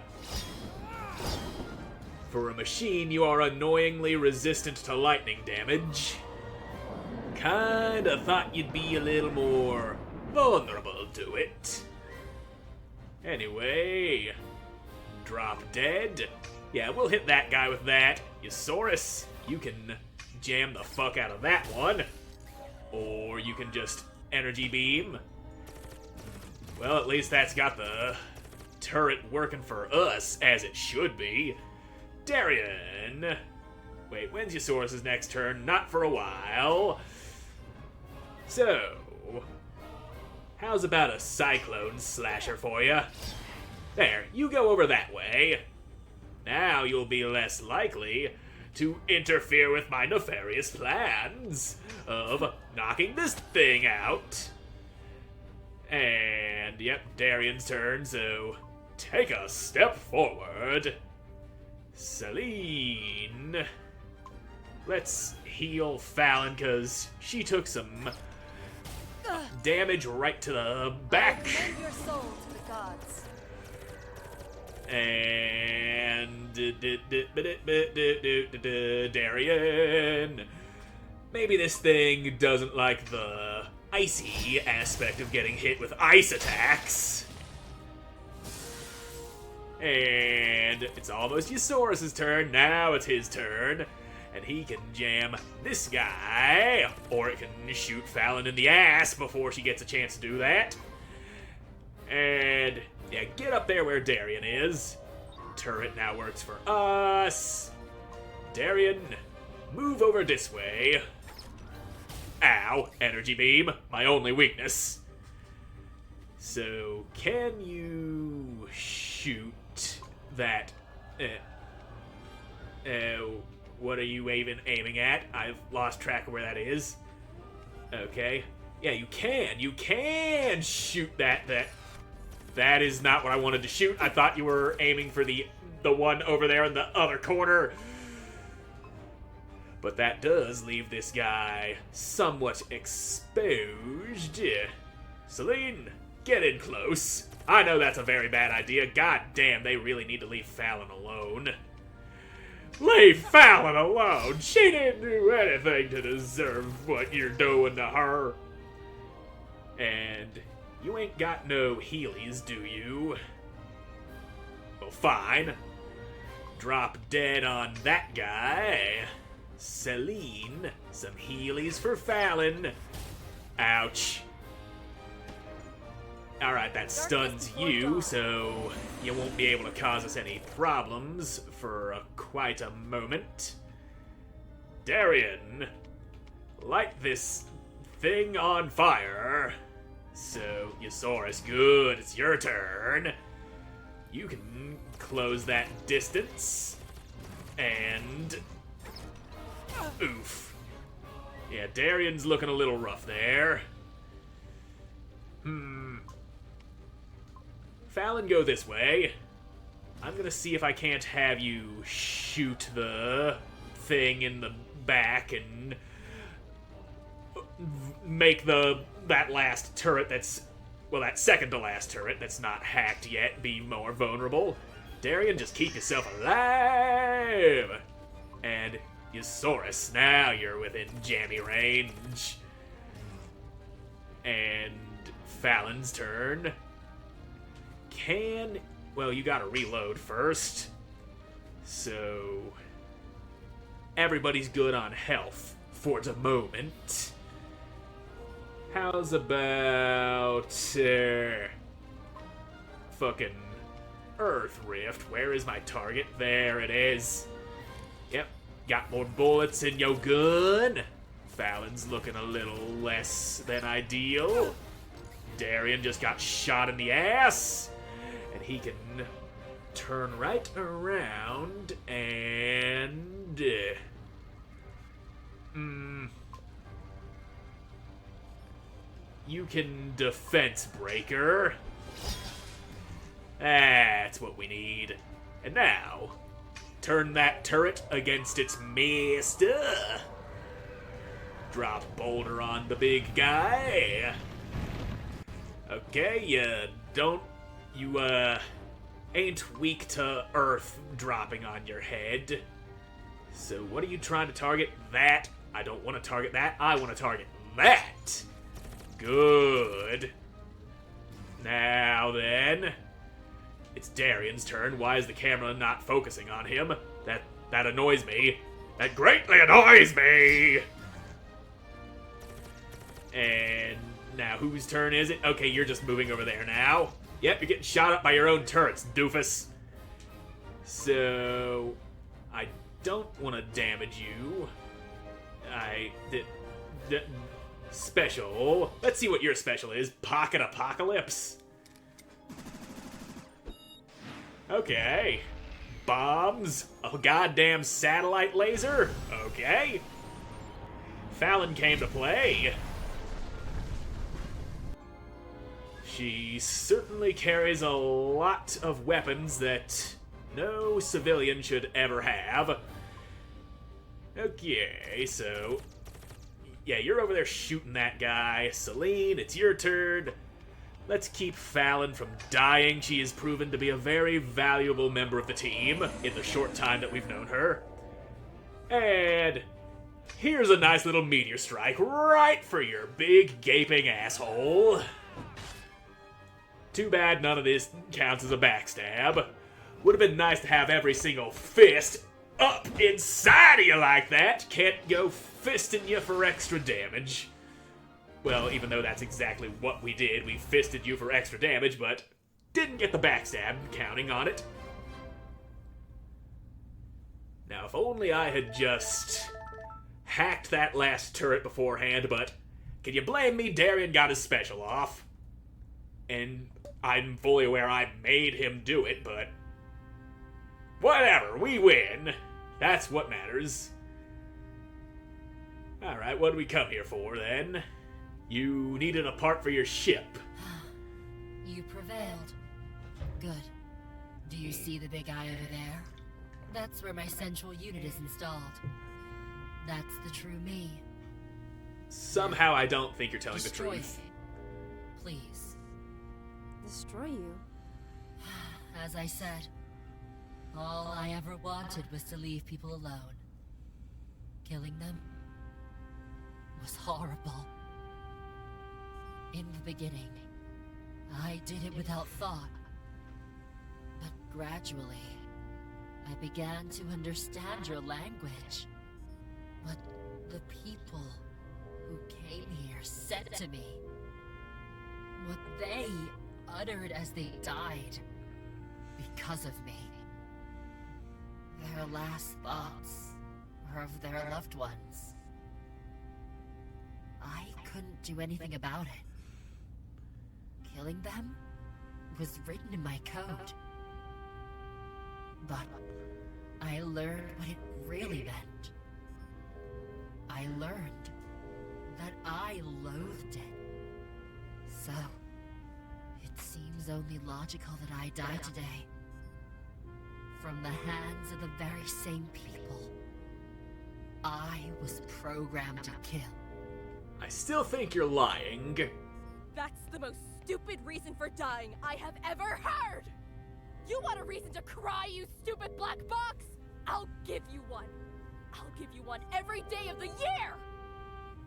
For a machine, you are annoyingly resistant to lightning damage. Kinda thought you'd be a little more vulnerable to it. Anyway, drop dead. Yeah, we'll hit that guy with that. Isaurus, you can jam the fuck out of that one. Or you can just energy beam. Well, at least that's got the turret working for us, as it should be. Darian. Wait, when's Isaurus' next turn? Not for a while. So, how's about a cyclone slasher for you? There, you go over that way. Now you'll be less likely to interfere with my nefarious plans of knocking this thing out. And, yep, Darian's turn, so take a step forward. Celine. Let's heal Fallon, because she took some damage right to the back. Commend your soul to the gods. And Darian. maybe this thing doesn't like the icy aspect of getting hit with ice attacks. And it's almost Eusaurus' turn. Now it's his turn. And he can jam this guy. Or it can shoot Fallon in the ass before she gets a chance to do that. And yeah, get up there where Darien is. Turret now works for us. Darien, move over this way. Ow, energy beam, my only weakness. So, can you shoot that? What are you even aiming at? I've lost track of where that is. Okay. Yeah, you can. You can shoot that. That is not what I wanted to shoot. I thought you were aiming for the one over there in the other corner. But that does leave this guy somewhat exposed. Celine, get in close. I know that's a very bad idea. God damn, they really need to leave Fallon alone. Leave Fallon alone! She didn't do anything to deserve what you're doing to her. And you ain't got no Heelys, do you? Well, fine. Drop dead on that guy. Celine, some Heelys for Fallon. Ouch. Alright, that stuns you, so you won't be able to cause us any problems for quite a moment. Darien, light this thing on fire. So, Eusaurus, good, it's your turn. You can close that distance. And oof. Yeah, Darien's looking a little rough there. Fallon, go this way. I'm gonna see if I can't have you shoot the thing in the back and make that last turret that's, well, that second to last turret that's not hacked yet be more vulnerable. Darien, just keep yourself alive! And Eusaurus, now you're within jammy range. And Fallon's turn. Well, you gotta reload first. So, everybody's good on health for the moment. How's about, fucking Earth Rift? Where is my target? There it is. Yep, got more bullets in your gun. Fallon's looking a little less than ideal. Darien just got shot in the ass. And he can turn right around and you can defense breaker. That's what we need. And now, turn that turret against its master. Drop boulder on the big guy. Okay, you ain't weak to earth dropping on your head. So what are you trying to target? That? I don't want to target that. I want to target that. Good. Now then, it's Darien's turn. Why is the camera not focusing on him? That annoys me. That greatly annoys me. And now whose turn is it? Okay, you're just moving over there now. Yep, you're getting shot up by your own turrets, doofus. So, I don't want to damage you. Special. Let's see what your special is. Pocket Apocalypse. Okay. Bombs. A goddamn satellite laser. Okay. Fallon came to play. She certainly carries a lot of weapons that no civilian should ever have. Okay, so yeah, you're over there shooting that guy. Celine, it's your turn. Let's keep Fallon from dying. She has proven to be a very valuable member of the team in the short time that we've known her. And Here's a nice little meteor strike right for your big gaping asshole. Too bad none of this counts as a backstab. Would have been nice to have every single fist up inside of you like that. Can't go fisting you for extra damage. Well, even though that's exactly what we did, we fisted you for extra damage, but didn't get the backstab counting on it. Now, if only I had just hacked that last turret beforehand, but can you blame me? Darien got his special off. And I'm fully aware I made him do it, but whatever, we win. That's what matters. Alright, what do we come here for, then? You needed a part for your ship. You prevailed. Good. Do you see the big eye over there? That's where my central unit is installed. That's the true me. Somehow I don't think you're telling the Destroy truth. it. Please. Destroy you? As I said, all I ever wanted was to leave people alone. Killing them was horrible. In the beginning, I did it without thought. But gradually, I began to understand your language. What the people who came here said to me. What they uttered as they died because of me. Their last thoughts were of their loved ones. I couldn't do anything about it. Killing them was written in my code. But I learned what it really meant. I learned that I loathed it. So, it seems only logical that I die today. From the hands of the very same people I was programmed to kill. I still think you're lying. That's the most stupid reason for dying I have ever heard! You want a reason to cry, you stupid black box? I'll give you one. I'll give you one every day of the year!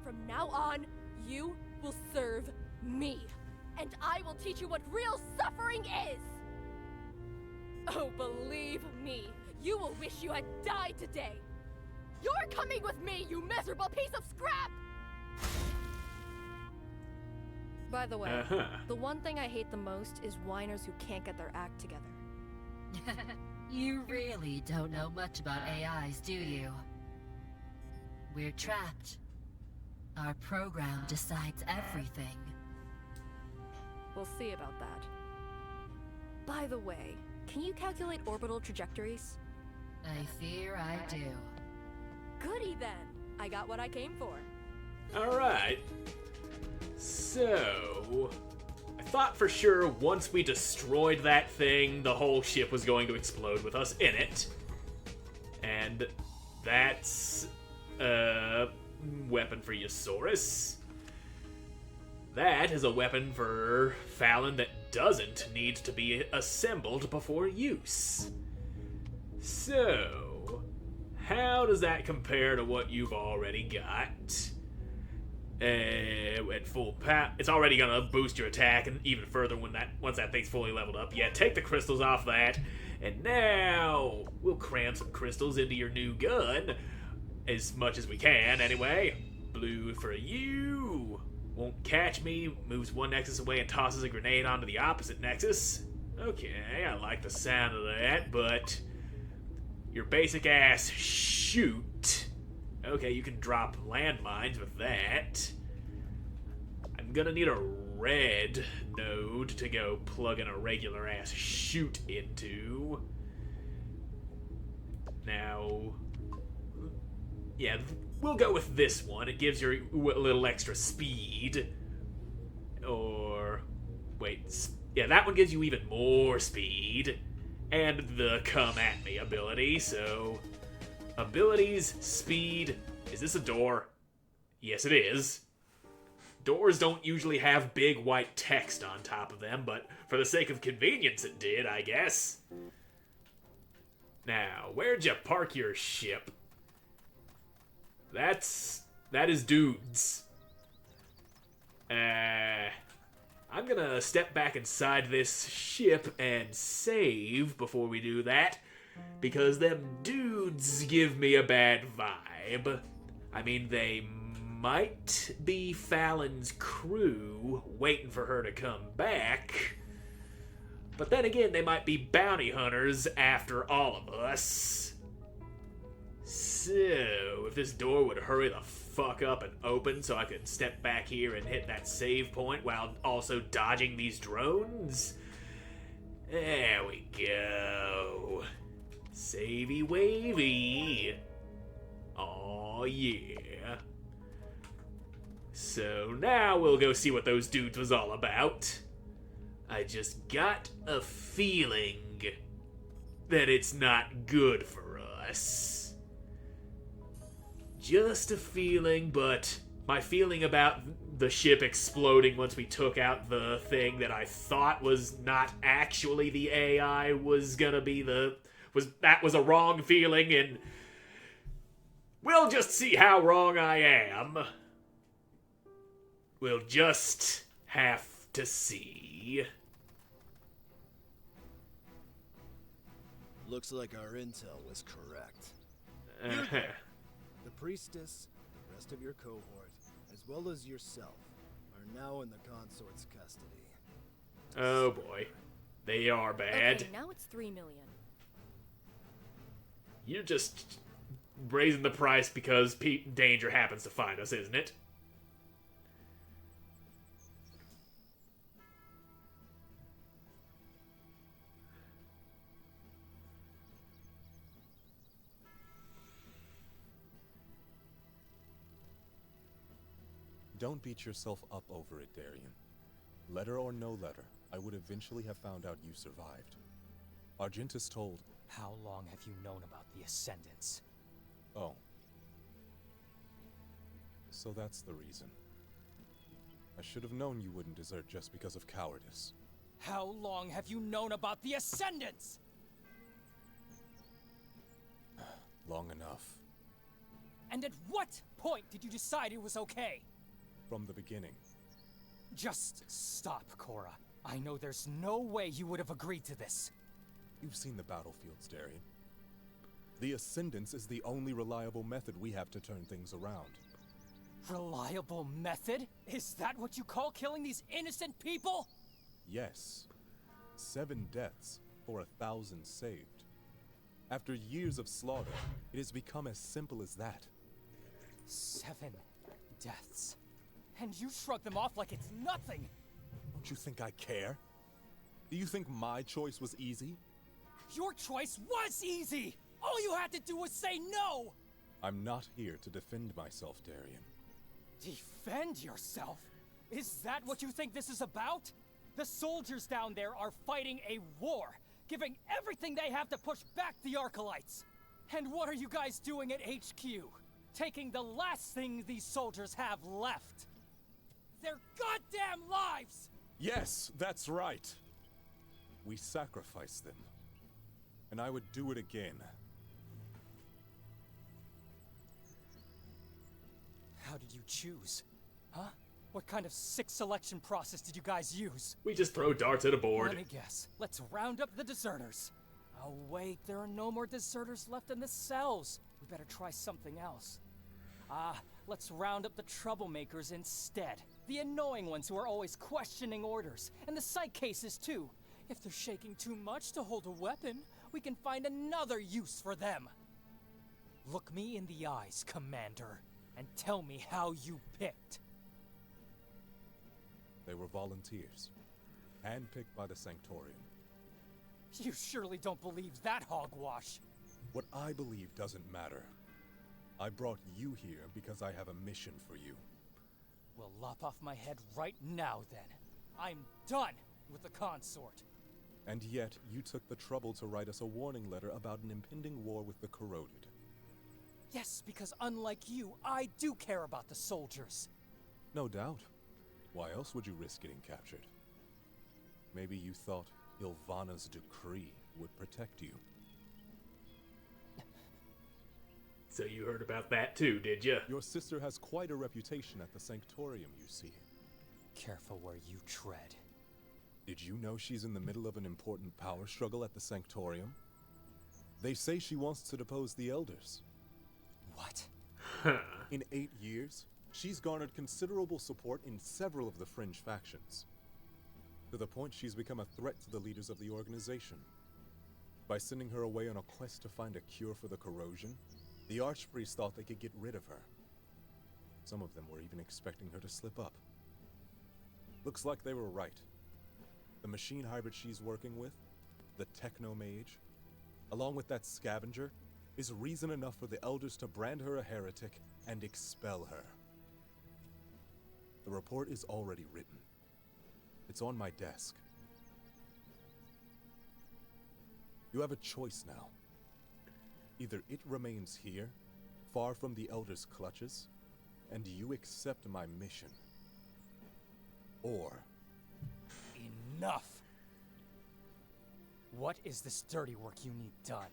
From now on, you will serve me. And I will teach you what real suffering is! Oh, believe me, you will wish you had died today! You're coming with me, you miserable piece of scrap! By the way, Uh-huh. the one thing I hate the most is whiners who can't get their act together. You really don't know much about AIs, do you? We're trapped. Our program decides everything. We'll see about that. By the way, can you calculate orbital trajectories? I fear I do. Goody then! I got what I came for. Alright. So, I thought for sure once we destroyed that thing, the whole ship was going to explode with us in it. And that's a weapon for Yosaurus. That is a weapon for Fallon that doesn't need to be assembled before use. So, how does that compare to what you've already got? At full power, it's already gonna boost your attack and even further once that thing's fully leveled up. Yeah, take the crystals off that, and now we'll cram some crystals into your new gun, as much as we can anyway. Blue for you. Won't catch me. Moves one nexus away and tosses a grenade onto the opposite nexus. Okay, I like the sound of that, but your basic ass shoot. Okay, you can drop landmines with that. I'm gonna need a red node to go plug in a regular ass shoot into. Now, yeah, we'll go with this one. It gives you a little extra speed. Or, wait, yeah, that one gives you even more speed. And the come at me ability, so abilities, speed. Is this a door? Yes, it is. Doors don't usually have big white text on top of them, but for the sake of convenience it did, I guess. Now, where'd you park your ship? That is dudes. I'm gonna step back inside this ship and save before we do that, because them dudes give me a bad vibe. I mean, they might be Fallon's crew waiting for her to come back, but then again, they might be bounty hunters after all of us. So, if this door would hurry the fuck up and open so I could step back here and hit that save point while also dodging these drones. There we go. Savey wavy. Aw, yeah. So now we'll go see what those dudes was all about. I just got a feeling that it's not good for us. Just a feeling, but my feeling about the ship exploding once we took out the thing that I thought was not actually the AI was gonna be that was a wrong feeling, and we'll just see how wrong I am. We'll just have to see. Looks like our intel was correct. The priestess, the rest of your cohort, as well as yourself, are now in the consort's custody. Oh boy. They are bad. Okay, now it's 3 million. You're just raising the price because danger happens to find us, isn't it? Don't beat yourself up over it, Darien. Letter or no letter, I would eventually have found out you survived. Argentus told... How long have you known about the Ascendants? Oh. So that's the reason. I should have known you wouldn't desert just because of cowardice. How long have you known about the Ascendants? Long enough. And at what point did you decide it was okay? From the beginning. Just stop, Cora. I know there's no way you would have agreed to this. You've seen the battlefields, Darien. The Ascendance is the only reliable method we have to turn things around. Reliable method? Is that what you call killing these innocent people? Yes. 7 deaths for 1,000 saved. After years of slaughter, it has become as simple as that. 7 deaths. And you shrug them off like it's nothing! Don't you think I care? Do you think my choice was easy? Your choice was easy! All you had to do was say no! I'm not here to defend myself, Darien. Defend yourself? Is that what you think this is about? The soldiers down there are fighting a war, giving everything they have to push back the Arcalites. And what are you guys doing at HQ? Taking the last thing these soldiers have left. Their goddamn lives! Yes, that's right. We sacrificed them. And I would do it again. How did you choose? Huh? What kind of sick selection process did you guys use? We just throw darts at a board. Let me guess. Let's round up the deserters. Oh wait, there are no more deserters left in the cells. We better try something else. Let's round up the troublemakers instead. The annoying ones who are always questioning orders. And the psych cases too. If they're shaking too much to hold a weapon, we can find another use for them. Look me in the eyes, Commander, and tell me how you picked. They were volunteers, handpicked by the Sanctorium. You surely don't believe that hogwash. What I believe doesn't matter. I brought you here because I have a mission for you. Well, lop off my head right now, then. I'm done with the consort. And yet, you took the trouble to write us a warning letter about an impending war with the Corroded. Yes, because unlike you, I do care about the soldiers. No doubt. Why else would you risk getting captured? Maybe you thought Ilvana's decree would protect you. So you heard about that too, did you? Your sister has quite a reputation at the Sanctorium, you see. Careful where you tread. Did you know she's in the middle of an important power struggle at the Sanctorium? They say she wants to depose the Elders. What? In 8 years, she's garnered considerable support in several of the fringe factions. To the point she's become a threat to the leaders of the organization. By sending her away on a quest to find a cure for the corrosion, the Archpriests thought they could get rid of her. Some of them were even expecting her to slip up. Looks like they were right. The machine hybrid she's working with, the Technomage, along with that scavenger, is reason enough for the Elders to brand her a heretic and expel her. The report is already written. It's on my desk. You have a choice now. Either it remains here, far from the Elders' clutches, and you accept my mission. Or... Enough! What is this dirty work you need done?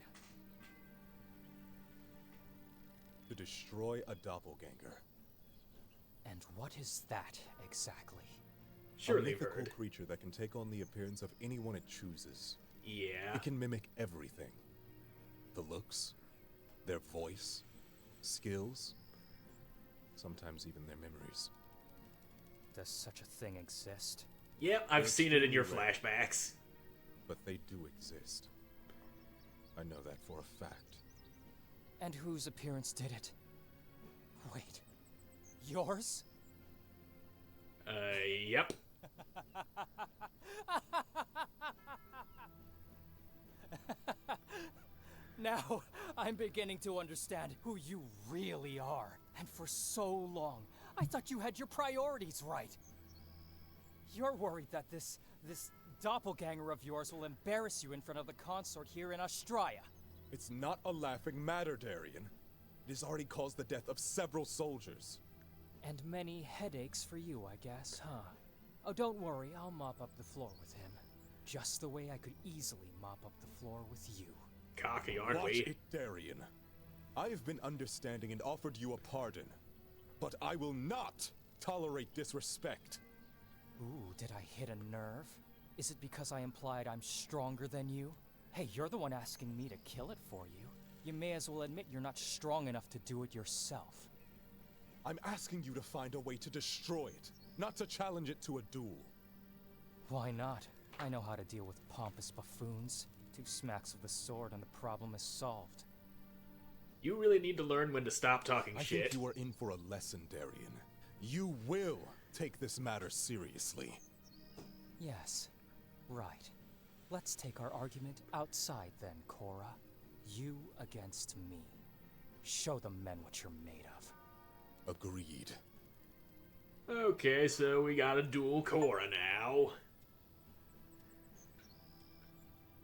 to destroy a doppelganger. And what is that, exactly? Sure, a they've mythical heard. creature that can take on the appearance of anyone it chooses. Yeah. It can mimic everything. The looks, their voice, skills, sometimes even their memories. Does such a thing exist? Yep, I've They're seen it in your extremely rare. flashbacks. But they do exist. I know that for a fact. And whose appearance did it? Wait, yours? Yep. Now, I'm beginning to understand who you really are. And for so long, I thought you had your priorities right. You're worried that this doppelganger of yours will embarrass you in front of the consort here in Australia. It's not a laughing matter, Darian. It has already caused the death of several soldiers. And many headaches for you, I guess, huh? Oh, don't worry, I'll mop up the floor with him. Just the way I could easily mop up the floor with you. Cocky, aren't Watch we? it, Darian. I have been understanding and offered you a pardon. But I will not tolerate disrespect. Ooh, did I hit a nerve? Is it because I implied I'm stronger than you? Hey, you're the one asking me to kill it for you. You may as well admit you're not strong enough to do it yourself. I'm asking you to find a way to destroy it, not to challenge it to a duel. Why not? I know how to deal with pompous buffoons. 2 smacks of the sword and the problem is solved. You really need to learn when to stop talking I shit. think you are in for a lesson, Darian. You will take this matter seriously. Yes, right. Let's take our argument outside then, Cora. You against me. Show the men what you're made of. Agreed. Okay, so we got a dual Cora now.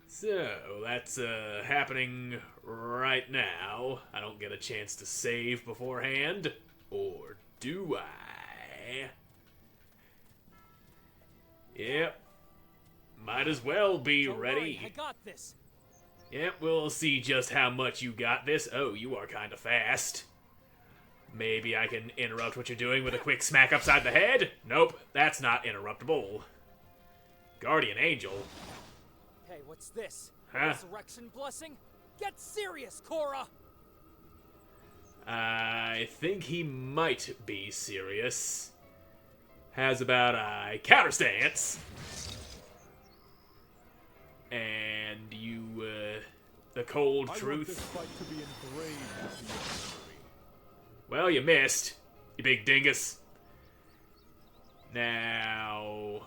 So, that's happening right now. I don't get a chance to save beforehand. Or do I? Yep. Might as well be Don't ready. worry, I got this. Yep, we'll see just how much you got this. Oh, you are kinda fast. Maybe I can interrupt what you're doing with a quick smack upside the head? Nope, that's not interruptible. Guardian Angel. Hey, what's this? Huh? Resurrection blessing? Get serious, Cora! I think he might be serious. How's about a counter stance? And you, the cold I want truth. this fight to be engraved into your memory. Well, you missed, you big dingus. Now,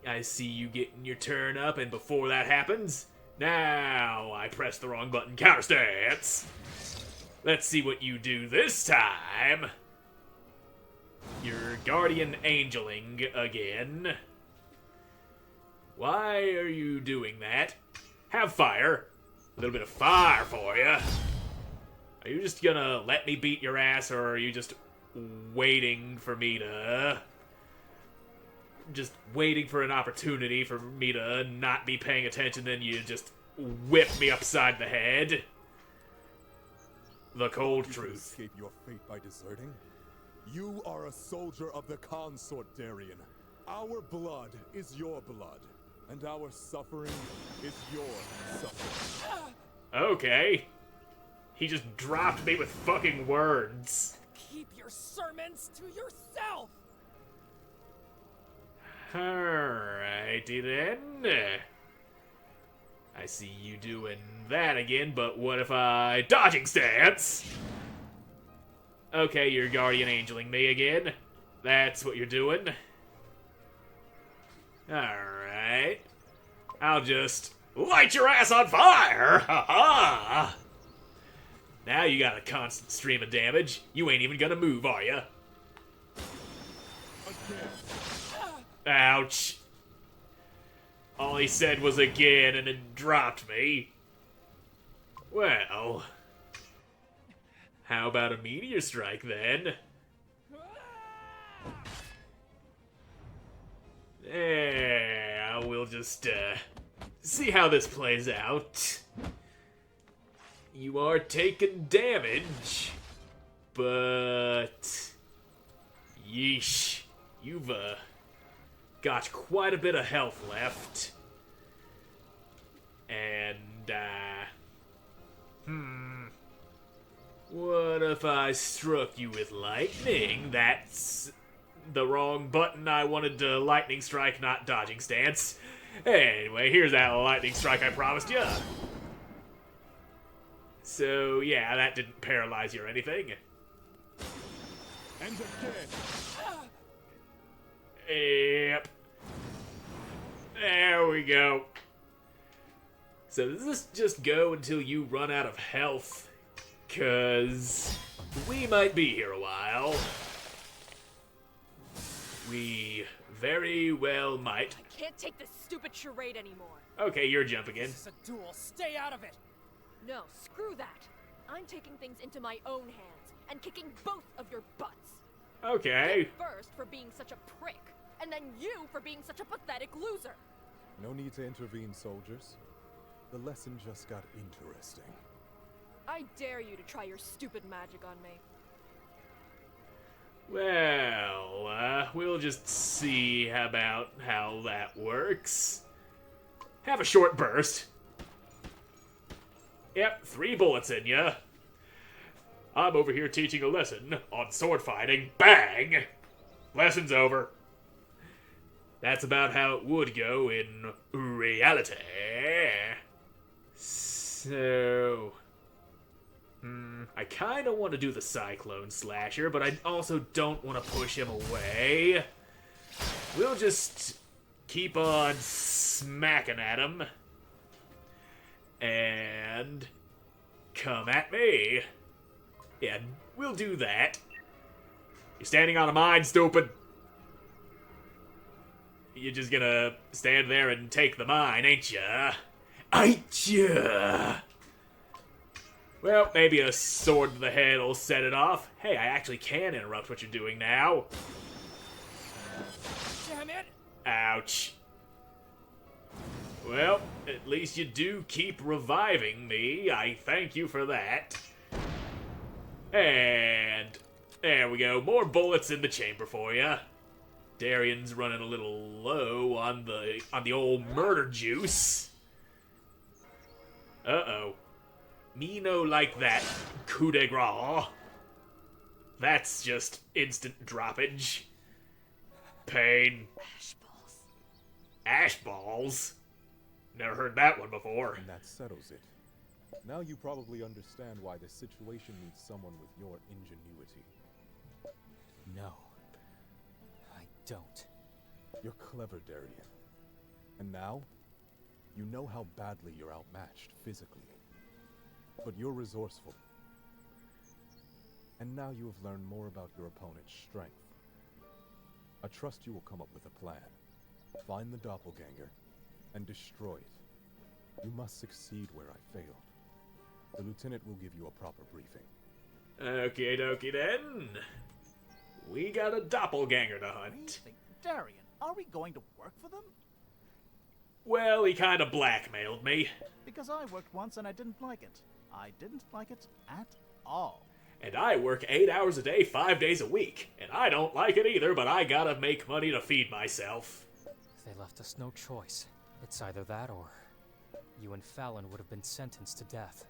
I see you getting your turn up, and before that happens, now I pressed the wrong button. Counter stance. Let's see what you do this time. You're guardian angeling again. Why are you doing that? Have fire. A little bit of fire for you. Are you just gonna let me beat your ass, or are you just waiting for me to... Just waiting for an opportunity for me to not be paying attention, then you just whip me upside the head? the cold You could truth. escape your fate by deserting? You are a soldier of the consort, Darien. Our blood is your blood, and our suffering is your suffering. Okay. He just dropped me with fucking words. Keep your sermons to yourself! Alrighty then. I see you doing that again, but what if I... Dodging stance! Okay, you're guardian angeling me again. That's what you're doing. Alright. I'll just light your ass on fire! Ha ha! Now you got a constant stream of damage. You ain't even gonna move, are ya? Ouch. All he said was again and it dropped me. Well, how about a meteor strike then? Yeah, we'll just see how this plays out. You are taking damage, but yeesh, you've got quite a bit of health left. And, what if I struck you with lightning? That's the wrong button. I wanted to lightning strike, not dodging stance. Anyway, here's that lightning strike I promised you. So, yeah, that didn't paralyze you or anything. And again. Yep. There we go. So does this just go until you run out of health? 'Cause we might be here a while. We very well might. I can't take this stupid charade anymore. Okay, your jump again. This is a duel. Stay out of it! No, screw that. I'm taking things into my own hands and kicking both of your butts. Okay. First for being such a prick, and then you for being such a pathetic loser. No need to intervene, soldiers. The lesson just got interesting. I dare you to try your stupid magic on me. Well, we'll just see about how that works. Have a short burst. Yep, 3 bullets in ya. I'm over here teaching a lesson on sword fighting. Bang! Lesson's over. That's about how it would go in reality. So... I kind of want to do the Cyclone Slasher, but I also don't want to push him away. We'll just keep on smacking at him. And come at me. Yeah, we'll do that. You're standing on a mine, stupid. You're just gonna stand there and take the mine, ain't ya? Ain't ya? Well, maybe a sword to the head will set it off. Hey, I actually can interrupt what you're doing now. Damn it! Ouch. Well, at least you do keep reviving me. I thank you for that. And there we go. More bullets in the chamber for you. Darian's running a little low on the old murder juice. Uh-oh. Me no like that, coup de grace. That's just instant droppage. Pain. Ash balls. Ash balls? Never heard that one before. And that settles it. Now you probably understand why this situation needs someone with your ingenuity. No. I don't. You're clever, Darien. And now, you know how badly you're outmatched physically. But you're resourceful. And now you have learned more about your opponent's strength. I trust you will come up with a plan. Find the doppelganger and destroy it. You must succeed where I failed. The lieutenant will give you a proper briefing. Okie dokie then. We got a doppelganger to hunt. Darien, are we going to work for them? Well, he kinda blackmailed me. Because I worked once and I didn't like it. I didn't like it at all. And I work 8 hours a day, 5 days a week. And I don't like it either, but I gotta make money to feed myself. They left us no choice. It's either that or you and Fallon would have been sentenced to death.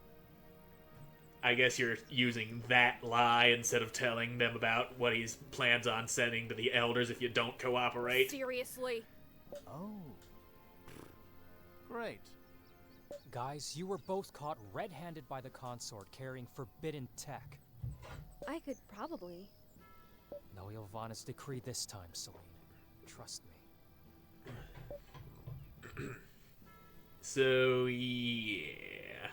I guess you're using that lie instead of telling them about what he plans on sending to the elders if you don't cooperate. Seriously? Oh. Great. Guys, you were both caught red-handed by the consort carrying forbidden tech. I could probably. No Ilvana's decree this time, Celine. Trust me. So, yeah.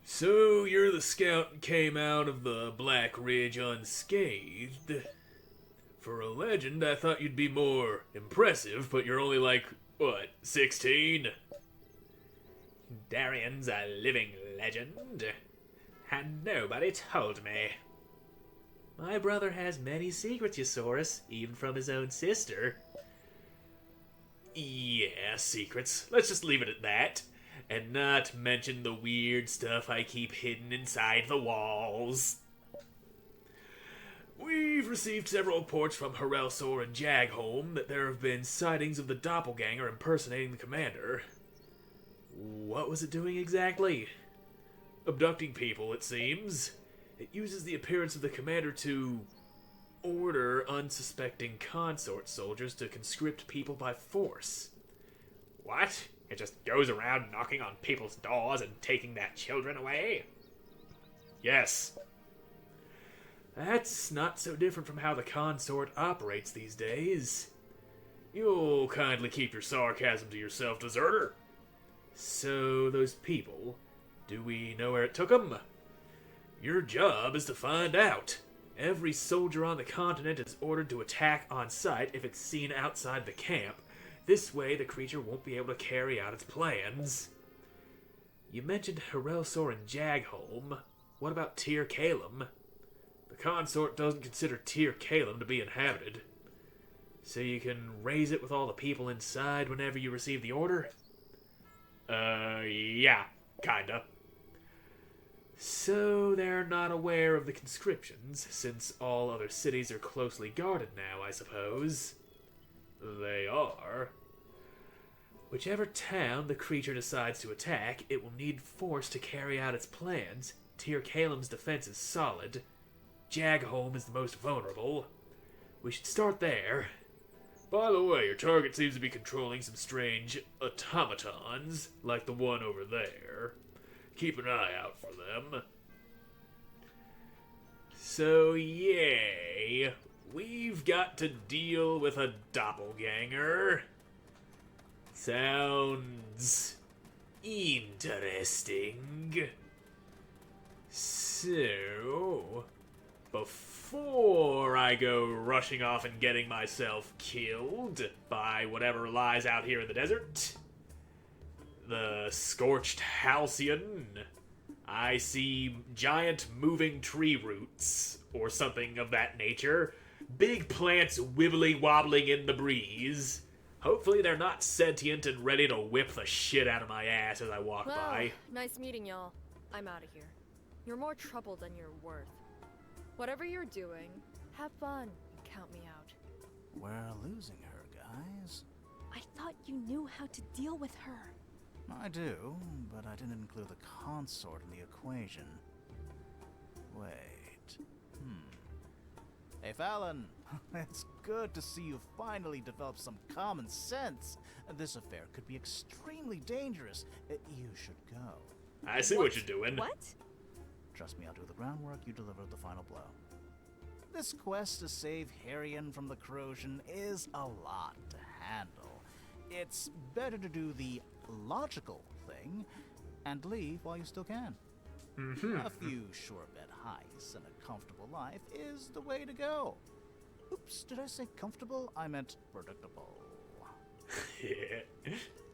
So, you're the scout and came out of the Black Ridge unscathed. For a legend, I thought you'd be more impressive, but you're only like, what, 16? Darian's a living legend, and nobody told me. My brother has many secrets, Eusaurus, even from his own sister. Yeah, secrets. Let's just leave it at that. And not mention the weird stuff I keep hidden inside the walls. We've received several reports from Harelsor and Jagholm that there have been sightings of the doppelganger impersonating the commander. What was it doing exactly? Abducting people, it seems. It uses the appearance of the commander to order unsuspecting consort soldiers to conscript people by force. What? It just goes around knocking on people's doors and taking their children away? Yes. That's not so different from how the consort operates these days. You'll kindly keep your sarcasm to yourself, deserter. So, those people, do we know where it took them? Your job is to find out. Every soldier on the continent is ordered to attack on sight if it's seen outside the camp. This way, the creature won't be able to carry out its plans. You mentioned Harelsor and Jagholm. What about Tir Kalem? The consort doesn't consider Tir Kalem to be inhabited. So you can raise it with all the people inside whenever you receive the order? Yeah, kinda. So they're not aware of the conscriptions, since all other cities are closely guarded now, I suppose. They are. Whichever town the creature decides to attack, it will need force to carry out its plans. Tir Kalem's defense is solid. Jagholm is the most vulnerable. We should start there. By the way, your target seems to be controlling some strange automatons, like the one over there. Keep an eye out for them. So, yay. We've got to deal with a doppelganger. Sounds interesting. So, before I go rushing off and getting myself killed by whatever lies out here in the desert, the scorched halcyon, I see giant moving tree roots, or something of that nature. Big plants wibbly wobbling in the breeze. Hopefully they're not sentient and ready to whip the shit out of my ass as I walk by. Nice meeting y'all. I'm out of here. You're more trouble than you're worth. Whatever you're doing, have fun and count me out. We're losing her, guys. I thought you knew how to deal with her. I do, but I didn't include the consort in the equation. Wait. Hey, Fallon. It's good to see you finally develop some common sense. This affair could be extremely dangerous. You should go. I see what you're doing. What? Trust me, I'll do the groundwork, you deliver the final blow. This quest to save Harrion from the corrosion is a lot to handle. It's better to do the logical thing and leave while you still can. A few sure-bet heists and a comfortable life is the way to go. Oops, did I say comfortable? I meant predictable. Yeah.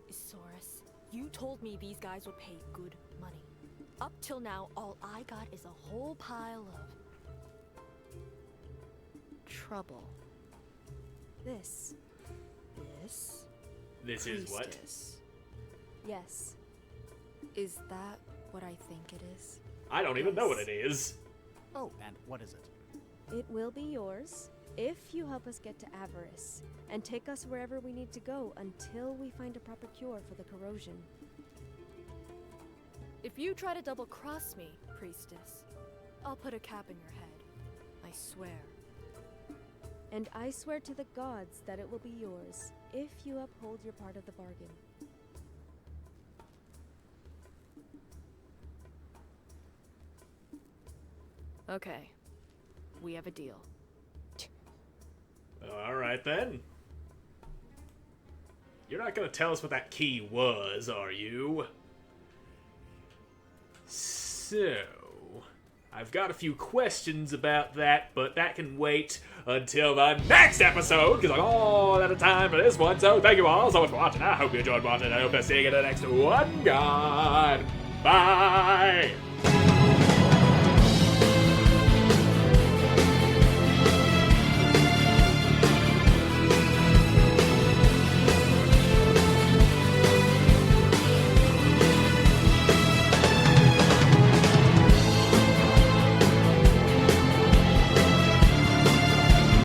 Isaurus, you told me these guys would pay good money. Up till now, all I got is a whole pile of trouble. This. This is what? Yes. Is that what I think it is? I don't even know what it is. Oh, and what is it? It will be yours if you help us get to Avarice and take us wherever we need to go until we find a proper cure for the corrosion. If you try to double-cross me, priestess, I'll put a cap in your head. I swear. And I swear to the gods that it will be yours if you uphold your part of the bargain. Okay. We have a deal. Alright then. You're not gonna tell us what that key was, are you? So, I've got a few questions about that, but that can wait until the next episode, because I'm all out of time for this one. So thank you all so much for watching. I hope you enjoyed watching. I hope to see you in the next one. God, bye.